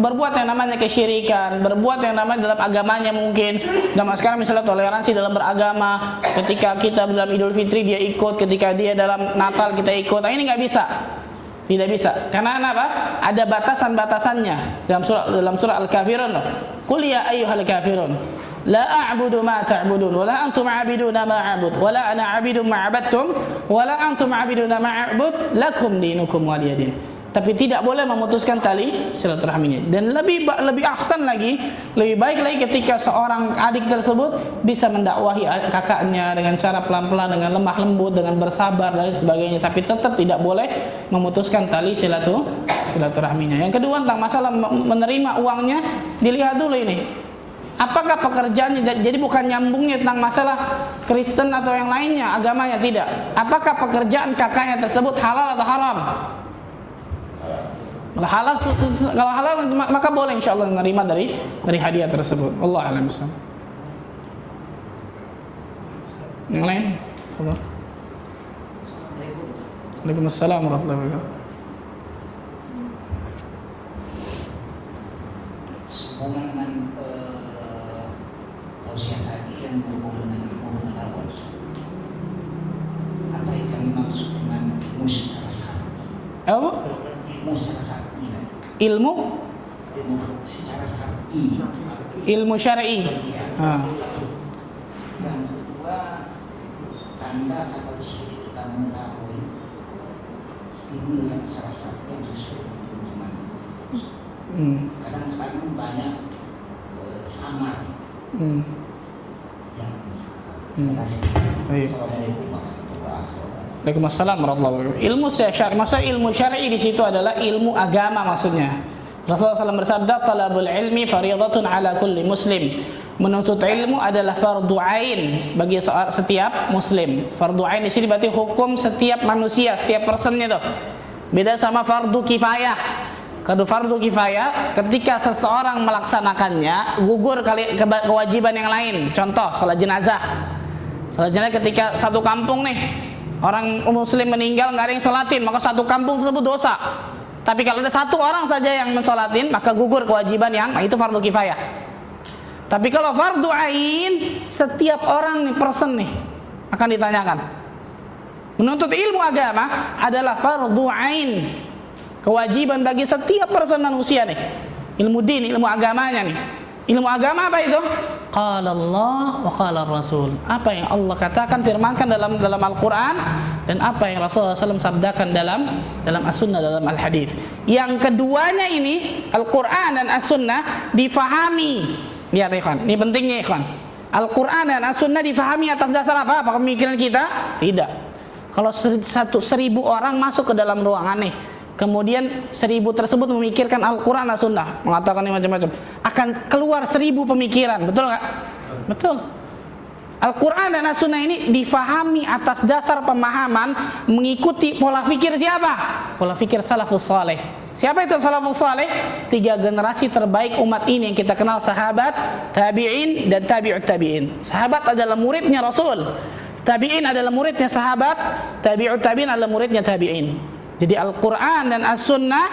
S1: berbuat yang namanya kesyirikan, berbuat yang namanya dalam agamanya mungkin. Zaman sekarang misalnya toleransi dalam beragama, ketika kita dalam Idul Fitri dia ikut, ketika dia dalam Natal kita ikut. Nah, ini nggak bisa. Tidak bisa. Karena apa? Ada batasan-batasannya. Dalam surah Al-Kafirun, "Qul ya ayyuhal kafirun, la a'budu ma ta'budun wa la antum 'abiduna ma a'bud wa la ana 'abidun ma 'abadtum wa la antum 'abiduna ma a'bud lakum dinukum waliyadin." Tapi tidak boleh memutuskan tali silaturahminya. Dan lebih ahsan lagi, lebih baik lagi ketika seorang adik tersebut bisa mendakwahi kakaknya dengan cara pelan-pelan, dengan lemah lembut, dengan bersabar dan sebagainya. Tapi tetap tidak boleh memutuskan tali silaturahminya. Yang kedua, tentang masalah menerima uangnya, dilihat dulu ini. Apakah pekerjaannya, jadi bukan nyambungnya tentang masalah Kristen atau yang lainnya, agamanya, tidak. Apakah pekerjaan kakaknya tersebut halal atau haram? Kalau halal maka boleh insyaallah menerima dari hadiah tersebut. Allah a'lam bishawab. Yang lain? Waalaikumsalam warahmatullahi wabarakatuh.
S3: Hubungan dengan tausiah tadi yang berhubungan dengan pengetahuan. Apa yang kami maksud dengan ilmu secara syar'i?
S1: Apa?
S3: Ilmu secara syar'i.
S1: Ilmu
S3: secara syar'i.
S1: Ilmu syar'i.
S3: Yang kedua, tanda atau ciri kita mengetahui ilmu yang secara syar'i yang sesuai dengan iman. Kadang sekarang banyak samar yang
S1: Waalaikumsalam warahmatullahi wabarakatuh. Ilmu syar'i, maksud ilmu syar'i di situ adalah ilmu agama maksudnya. Rasulullah SAW bersabda, "Talabul ilmi fardhatun ala kulli muslim." Menuntut ilmu adalah fardu ain bagi setiap muslim. Fardu ain di sini berarti hukum setiap manusia, setiap personnya tuh. Beda sama fardu kifayah. Kalau fardu kifayah, ketika seseorang melaksanakannya, gugur kewajiban yang lain. Contoh, salat jenazah. Salat jenazah ketika satu kampung nih, orang muslim meninggal nggak ada yang sholatin, maka satu kampung tersebut dosa. Tapi kalau ada satu orang saja yang mensholatin, maka gugur kewajiban yang itu fardu kifayah. Tapi kalau fardu ain, setiap orang nih, person nih akan ditanyakan. Menuntut ilmu agama adalah fardu ain, kewajiban bagi setiap person manusia nih. Ilmu din, ilmu agamanya nih. Ilmu agama apa itu? Qala Allah wa qala Rasul. Apa yang Allah katakan, firmankan dalam Al-Quran, dan apa yang Rasulullah SAW sabdakan dalam As-Sunnah, dalam Al-Hadis. Yang keduanya ini, Al-Quran dan As-Sunnah, difahami. Ya ikhwan, ini pentingnya ikhwan. Al-Quran dan As-Sunnah difahami atas dasar apa? Apa pemikiran kita? Tidak. Kalau 1.000 orang masuk ke dalam ruangan nih, kemudian 1.000 tersebut memikirkan Al-Quran dan Sunnah, mengatakan macam-macam, akan keluar 1.000 pemikiran, betul nggak? Betul. Al-Quran dan As-Sunnah ini difahami atas dasar pemahaman mengikuti pola pikir siapa? Pola pikir salafus saleh. Siapa itu salafus saleh? 3 generasi terbaik umat ini yang kita kenal, sahabat, tabi'in, dan tabi'ut tabi'in. Sahabat adalah muridnya Rasul, tabi'in adalah muridnya sahabat, tabi'ut tabi'in adalah muridnya tabi'in. Jadi Al-Quran dan As-Sunnah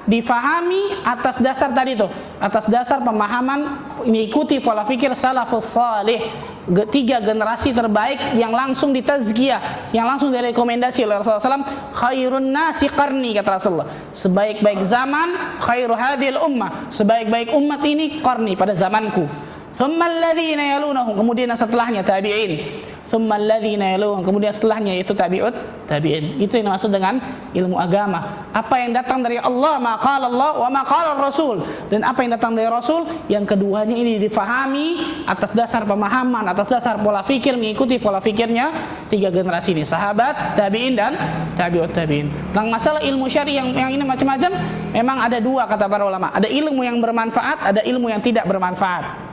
S1: difahami atas dasar tadi tuh, atas dasar pemahaman mengikuti pola pikir salafus salih, 3 generasi terbaik yang langsung ditazkiyah, yang langsung direkomendasi oleh Rasulullah SAW. Khairun nasi qarni, kata Rasulullah, sebaik-baik zaman, khairu hadhil ummah, sebaik-baik umat ini qarni, pada zamanku. Thumma alladhina yalunahum, kemudian setelahnya tabi'in. Thumma alladhina yalunahum, kemudian setelahnya yaitu tabi'ut tabi'in. Itu yang dimaksud dengan ilmu agama. Apa yang datang dari Allah, ma qala Allah wa ma qala Rasul, dan apa yang datang dari Rasul. Yang keduanya ini difahami atas dasar pemahaman, atas dasar pola fikir, mengikuti pola fikirnya 3 generasi ini, sahabat, tabi'in, dan tabi'ut tabi'in. Tentang masalah ilmu syar'i yang ini macam-macam, memang ada 2 kata para ulama. Ada ilmu yang bermanfaat, ada ilmu yang tidak bermanfaat.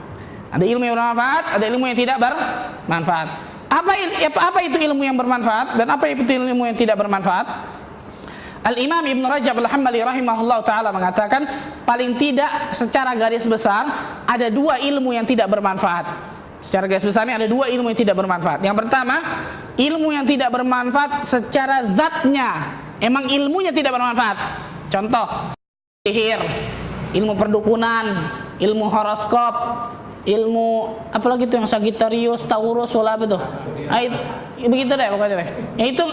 S1: Ada ilmu yang bermanfaat, ada ilmu yang tidak bermanfaat. Apa itu ilmu yang bermanfaat dan apa itu ilmu yang tidak bermanfaat? Al-Imam Ibn Rajab Al-Hambali rahimahullah ta'ala mengatakan, paling tidak secara garis besar ada 2 ilmu yang tidak bermanfaat. Secara garis besar ini ada 2 ilmu yang tidak bermanfaat. Yang pertama, ilmu yang tidak bermanfaat secara zatnya, emang ilmunya tidak bermanfaat. Contoh, sihir, ilmu perdukunan, ilmu horoskop, ilmu apalagi itu yang Sagittarius, Taurus, wala apa tuh, begitu deh pokoknya deh. Ya itu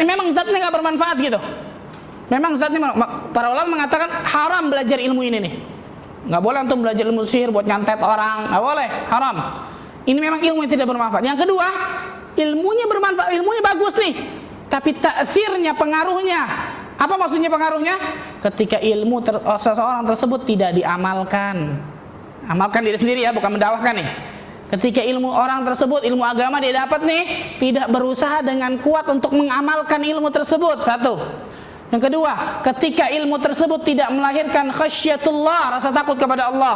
S1: memang zatnya nggak bermanfaat gitu. Memang zatnya, para ulama mengatakan haram belajar ilmu ini nih. Nggak boleh untuk belajar ilmu sihir buat nyantet orang, nggak boleh, haram. Ini memang ilmu yang tidak bermanfaat. Yang kedua, ilmunya bermanfaat, ilmunya bagus nih, tapi ta'thirnya, pengaruhnya. Apa maksudnya pengaruhnya? Ketika ilmu seseorang tersebut tidak diamalkan. Amalkan diri sendiri ya, bukan mendakwahkan nih. Ketika ilmu orang tersebut, ilmu agama dia dapat nih, tidak berusaha dengan kuat untuk mengamalkan ilmu tersebut. 1. Yang kedua, ketika ilmu tersebut tidak melahirkan khasyatullah, rasa takut kepada Allah.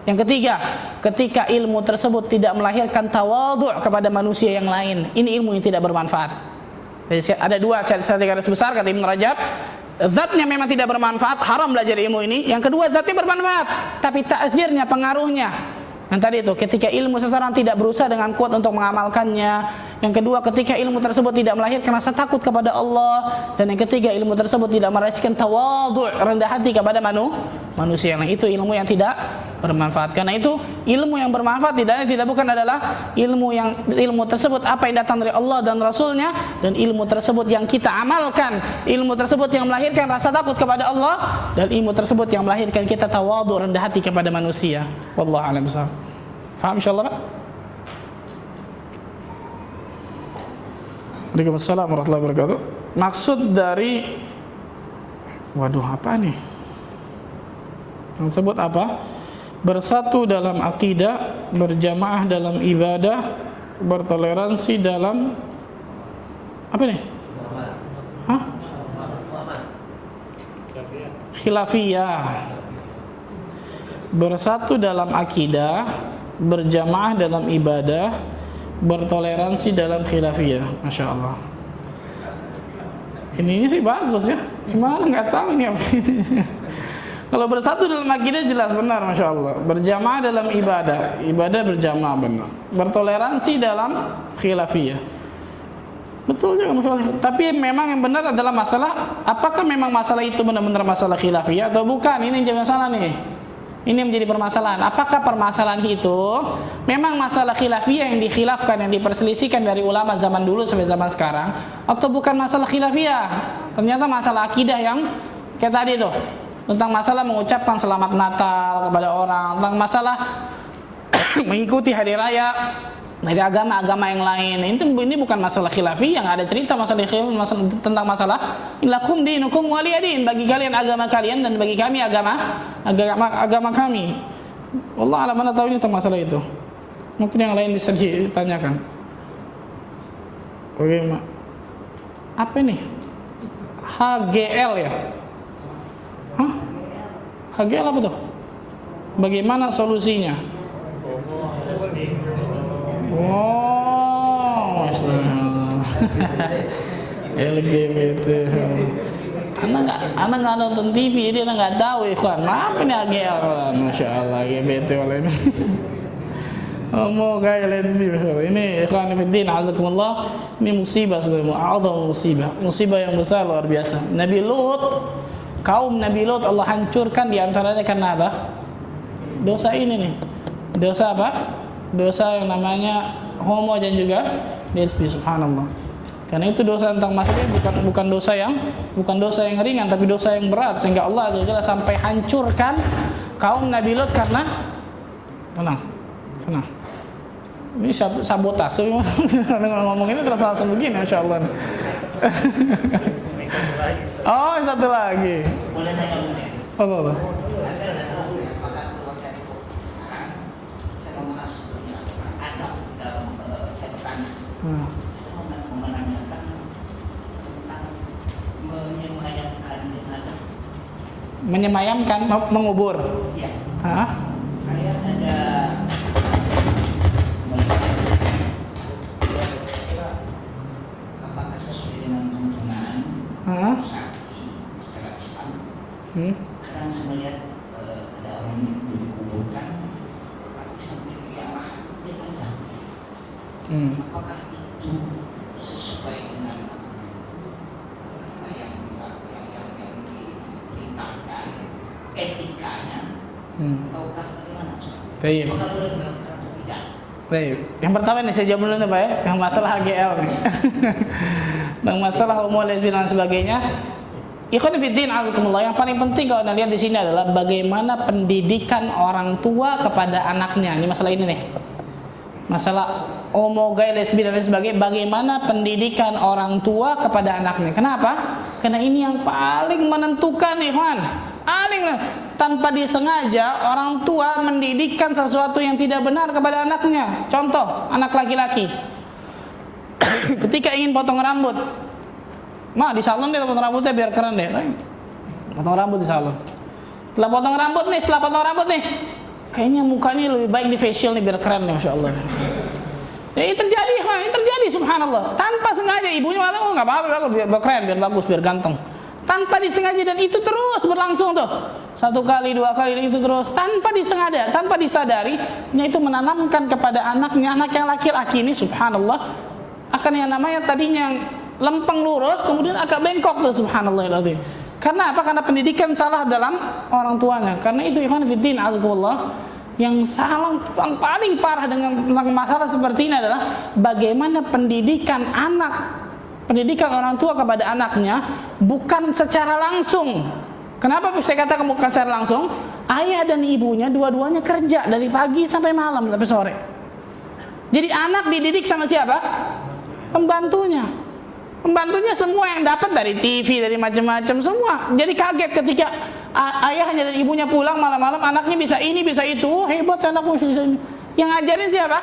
S1: Yang ketiga, ketika ilmu tersebut tidak melahirkan tawadhu' kepada manusia yang lain. Ini ilmu yang tidak bermanfaat. Jadi ada 2 catatan garis besar kata Ibn Rajab. Zatnya memang tidak bermanfaat, haram belajar ilmu ini. Yang kedua, zatnya bermanfaat, tapi ta'thirnya, pengaruhnya. Yang tadi itu, ketika ilmu seseorang tidak berusaha dengan kuat untuk mengamalkannya. Yang kedua, ketika ilmu tersebut tidak melahirkan rasa takut kepada Allah. Dan yang ketiga, ilmu tersebut tidak merasakan tawadhu', rendah hati kepada manusia. Nah, itu ilmu yang tidak bermanfaat. Karena itu, ilmu yang bermanfaat tidak bukan adalah ilmu tersebut apa yang datang dari Allah dan Rasulnya, dan ilmu tersebut yang kita amalkan, ilmu tersebut yang melahirkan rasa takut kepada Allah, dan ilmu tersebut yang melahirkan kita tawadhu', rendah hati kepada manusia. Wallahu a'lam bishawab. Faham insyaallah, Pak? Waalaikumsalam warahmatullahi wabarakatuh. Maksud dari apa nih? Tersebut apa? Bersatu dalam akidah, berjamaah dalam ibadah, bertoleransi dalam apa nih? Hah? Khilafiyah. Bersatu dalam akidah, berjamaah dalam ibadah, bertoleransi dalam khilafiyah. Masya Allah. Ini sih bagus ya, cuma nggak tahu ini apa ini. Kalau bersatu dalam akidah jelas benar, Masya Allah. Berjamaah dalam ibadah berjamaah benar. Bertoleransi dalam khilafiyah, betul juga, Masya Allah. Tapi memang yang benar adalah masalah, apakah memang masalah itu benar-benar masalah khilafiyah atau bukan? Ini yang jadi masalah nih. Ini menjadi permasalahan. Apakah permasalahan itu memang masalah khilafiyah yang dikhilafkan, yang diperselisihkan dari ulama zaman dulu sampai zaman sekarang, atau bukan masalah khilafiyah? Ternyata masalah akidah yang kayak tadi tuh, tentang masalah mengucapkan selamat Natal kepada orang, tentang masalah mengikuti hari raya dari agama-agama yang lain. Ini bukan masalah khilafiyah, yang ada cerita tentang masalah lakum dinukum waliyadin, bagi kalian agama kalian dan bagi kami agama kami. Wallah alam, mana tahu ini tentang masalah itu. Mungkin yang lain bisa ditanyakan. Oke, apa ini? HGL ya? Hah? HGL apa tuh? Bagaimana solusinya? Oh, LGBT. Anak nggak nonton TV, dia nggak tahu ikhwan. Apa ini HGL? Masya Allah, LGBT oleh ini. Gaya lesbi, ini ikhwan fillah, azakumullah. Ini musibah sebenarnya, musibah yang besar luar biasa. Kaum Nabi Lut Allah hancurkan diantaranya karena apa? Dosa ini nih. Dosa apa? Dosa yang namanya homo dan juga lesbi, subhanallah. Karena itu dosa tentang masalah bukan dosa yang ringan, tapi dosa yang berat, sehingga Allah Azza wa Jalla sampai hancurkan kaum Nabi Lut karena tenang. Ini sabotase. Ngomong ini terus langsung begini, Masya Allah. Oh, satu lagi.
S3: Boleh tanya Ustaz ya?
S1: Apa?
S3: Saya tidak tahu ya, apakah keluarga sekarang, saya mau maaf sebelumnya, ada dalam saya bertanya. Saya mau menanyakan tentang menyemayamkan jenazah.
S1: Menyemayamkan, mengubur.
S3: Ya.
S1: Hah?
S3: Saya ada apakah sesuai dengan tuntunan syar'i secara Islam? Kadang saya melihat ada orang yang dikuburkan tapi sampai kiamat dia kan sakti. Apakah itu sesuai dengan apa yang diperintahkan etikanya ataukah bagaimana Ustaz? Apakah boleh dilakukan atau tidak?
S1: Baik. Yang pertama nih saya jawab dulu nih Pak ya, yang masalah HGL nih. Tentang masalah homo, lesbi dan sebagainya. Ikhwan fillah, azakumullah, yang paling penting kalau Anda lihat di sini adalah bagaimana pendidikan orang tua kepada anaknya. Ini masalah ini nih. Masalah homo, gay, lesbi dan lain sebagainya, bagaimana pendidikan orang tua kepada anaknya. Kenapa? Karena ini yang paling menentukan, ikhwan. Tanpa disengaja orang tua mendidikkan sesuatu yang tidak benar kepada anaknya. Contoh, anak laki-laki ketika ingin potong rambut, di salon dia potong rambutnya biar keren deh. Potong rambut di salon. Setelah potong rambut nih, kayaknya mukanya lebih baik di facial nih biar keren nih, Masya Allah. Ini terjadi subhanallah. Tanpa sengaja ibunya malah nggak apa-apa, biar keren, biar bagus, biar ganteng. Tanpa disengaja, dan itu terus berlangsung tuh. 1 kali, 2 kali, dan itu terus tanpa disengaja, tanpa disadari, itu menanamkan kepada anaknya, anak yang laki-laki ini subhanallah, akan yang namanya tadinya yang lempeng lurus kemudian agak bengkok tuh, subhanallahiladzim. Karena apa? Karena pendidikan salah dalam orang tuanya. Karena itu ikhwan fillah, azakumullah, yang salah, yang paling parah tentang masalah seperti ini adalah bagaimana pendidikan orang tua kepada anaknya bukan secara langsung. Kenapa saya katakan bukan secara langsung? Ayah dan ibunya dua-duanya kerja dari pagi sampai malam sampai sore. Jadi anak dididik sama siapa? Pembantunya semua yang dapat dari TV, dari macam-macam semua. Jadi kaget ketika ayahnya dan ibunya pulang malam-malam, anaknya bisa ini, bisa itu. Hebat anakku bisa ini. Yang ngajarin siapa?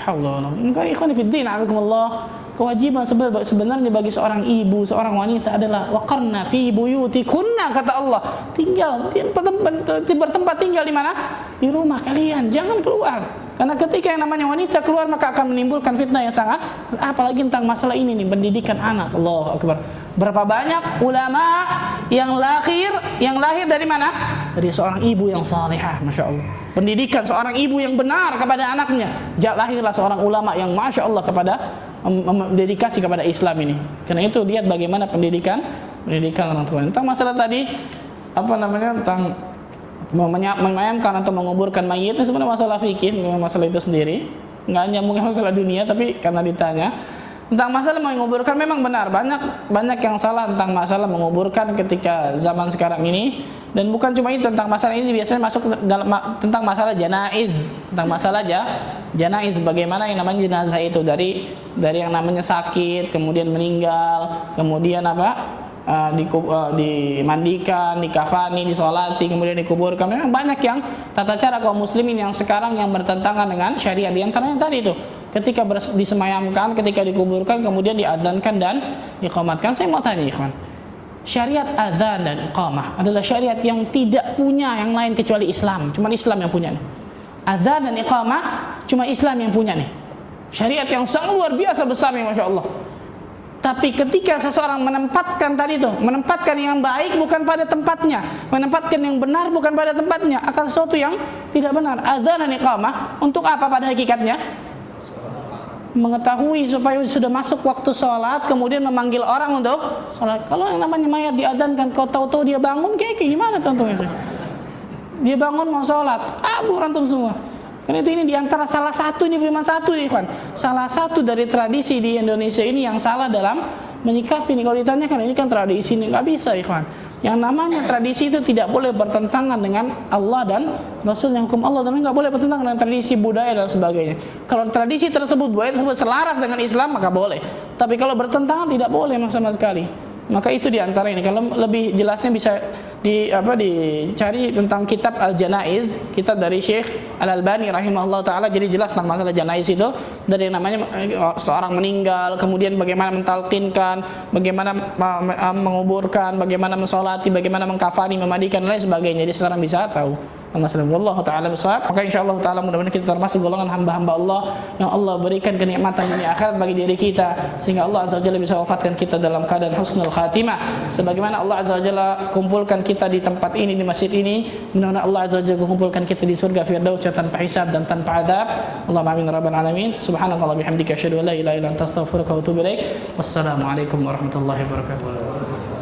S1: Allah. Enggak, ikhwan fillah, azakumullah. Kewajiban sebenarnya bagi seorang ibu, seorang wanita adalah waqarna fi buyutikunna, kata Allah. Bertempat tinggal di mana? Di rumah kalian, jangan keluar. Karena ketika yang namanya wanita keluar maka akan menimbulkan fitnah yang sangat, apalagi tentang masalah ini nih, pendidikan anak. Allahu akbar. Berapa banyak ulama yang lahir dari mana? Dari seorang ibu yang salihah, Masya Allah. Pendidikan seorang ibu yang benar kepada anaknya, lahirlah seorang ulama yang Masya Allah kepada dedikasi kepada Islam ini. Karena itu lihat bagaimana pendidikan orang tua. Tentang masalah tadi tentang memayamkan atau menguburkan mayit, itu sebenarnya masalah fikih, masalah itu sendiri, nggak nyambung masalah dunia, tapi karena ditanya tentang masalah menguburkan, memang benar banyak yang salah tentang masalah menguburkan ketika zaman sekarang ini. Dan bukan cuma itu, tentang masalah ini biasanya masuk dalam tentang masalah janaiz, tentang masalah janaiz, bagaimana yang namanya jenazah itu dari yang namanya sakit kemudian meninggal, kemudian dimandikan, dikafani, disolati, kemudian dikuburkan. Memang banyak yang tata cara kaum muslimin yang sekarang yang bertentangan dengan syariat. Di antaranya tadi itu, ketika disemayamkan, ketika dikuburkan, kemudian diadzankan dan diqamatkan. Saya mau tanya ikhwan, syariat adzan dan iqamah adalah syariat yang tidak punya yang lain kecuali Islam. Cuma Islam yang punya nih. Adzan dan iqamah cuma Islam yang punya nih. Syariat yang sangat luar biasa besar nih, Masya Allah. Tapi ketika seseorang menempatkan tadi itu, menempatkan yang baik bukan pada tempatnya, menempatkan yang benar bukan pada tempatnya, akan sesuatu yang tidak benar. Adzan dan iqamah untuk apa pada hakikatnya? Mengetahui supaya sudah masuk waktu sholat, kemudian memanggil orang untuk sholat. Kalau yang namanya mayat diadzankan, kau tahu-tahu dia bangun, kayak gimana tentunya? Dia bangun mau sholat, berantem semua. Karena itu ini diantara salah satu, ini cuma satu nih kan, salah satu dari tradisi di Indonesia ini yang salah dalam menyikapi ini. Kalau ditanyakan ini kan tradisi, ini nggak bisa ikhwan. Yang namanya tradisi itu tidak boleh bertentangan dengan Allah dan Rasul, yang hukum Allah, dan nggak boleh bertentangan dengan tradisi, budaya dan sebagainya. Kalau tradisi tersebut, budaya tersebut selaras dengan Islam maka boleh. Tapi kalau bertentangan tidak boleh sama sekali. Maka itu diantara ini. Kalau lebih jelasnya bisa dicari tentang kitab Al-Janaiz, kitab dari Syekh Al-Albani rahimahullah ta'ala. Jadi jelas tentang masalah janaiz itu, dari namanya seorang meninggal, kemudian bagaimana mentalqinkan, bagaimana menguburkan, bagaimana mensolati, bagaimana mengkafani, memandikan dan lain sebagainya. Jadi seorang bisa tahu. Wallahu ta'ala besar. Maka insyaAllah ta'ala mudah-mudahan kita termasuk golongan hamba-hamba Allah yang Allah berikan kenikmatan dunia akhirat bagi diri kita, sehingga Allah Azza wa Jalla bisa wafatkan kita dalam keadaan husnul khatimah, sebagaimana Allah Azza wa Jalla kumpulkan kita di tempat ini, di masjid ini. Mudah-mudahan Allah Azza wa Jalla kumpulkan kita di surga firdaus tanpa hisab dan tanpa azab. Allahumma amin rabbal alamin. Subhanakallah bihamdika asyhadu an la ilaha illa anta astaghfiruka wa atubu ilaik. Wassalamualaikum warahmatullahi wabarakatuh.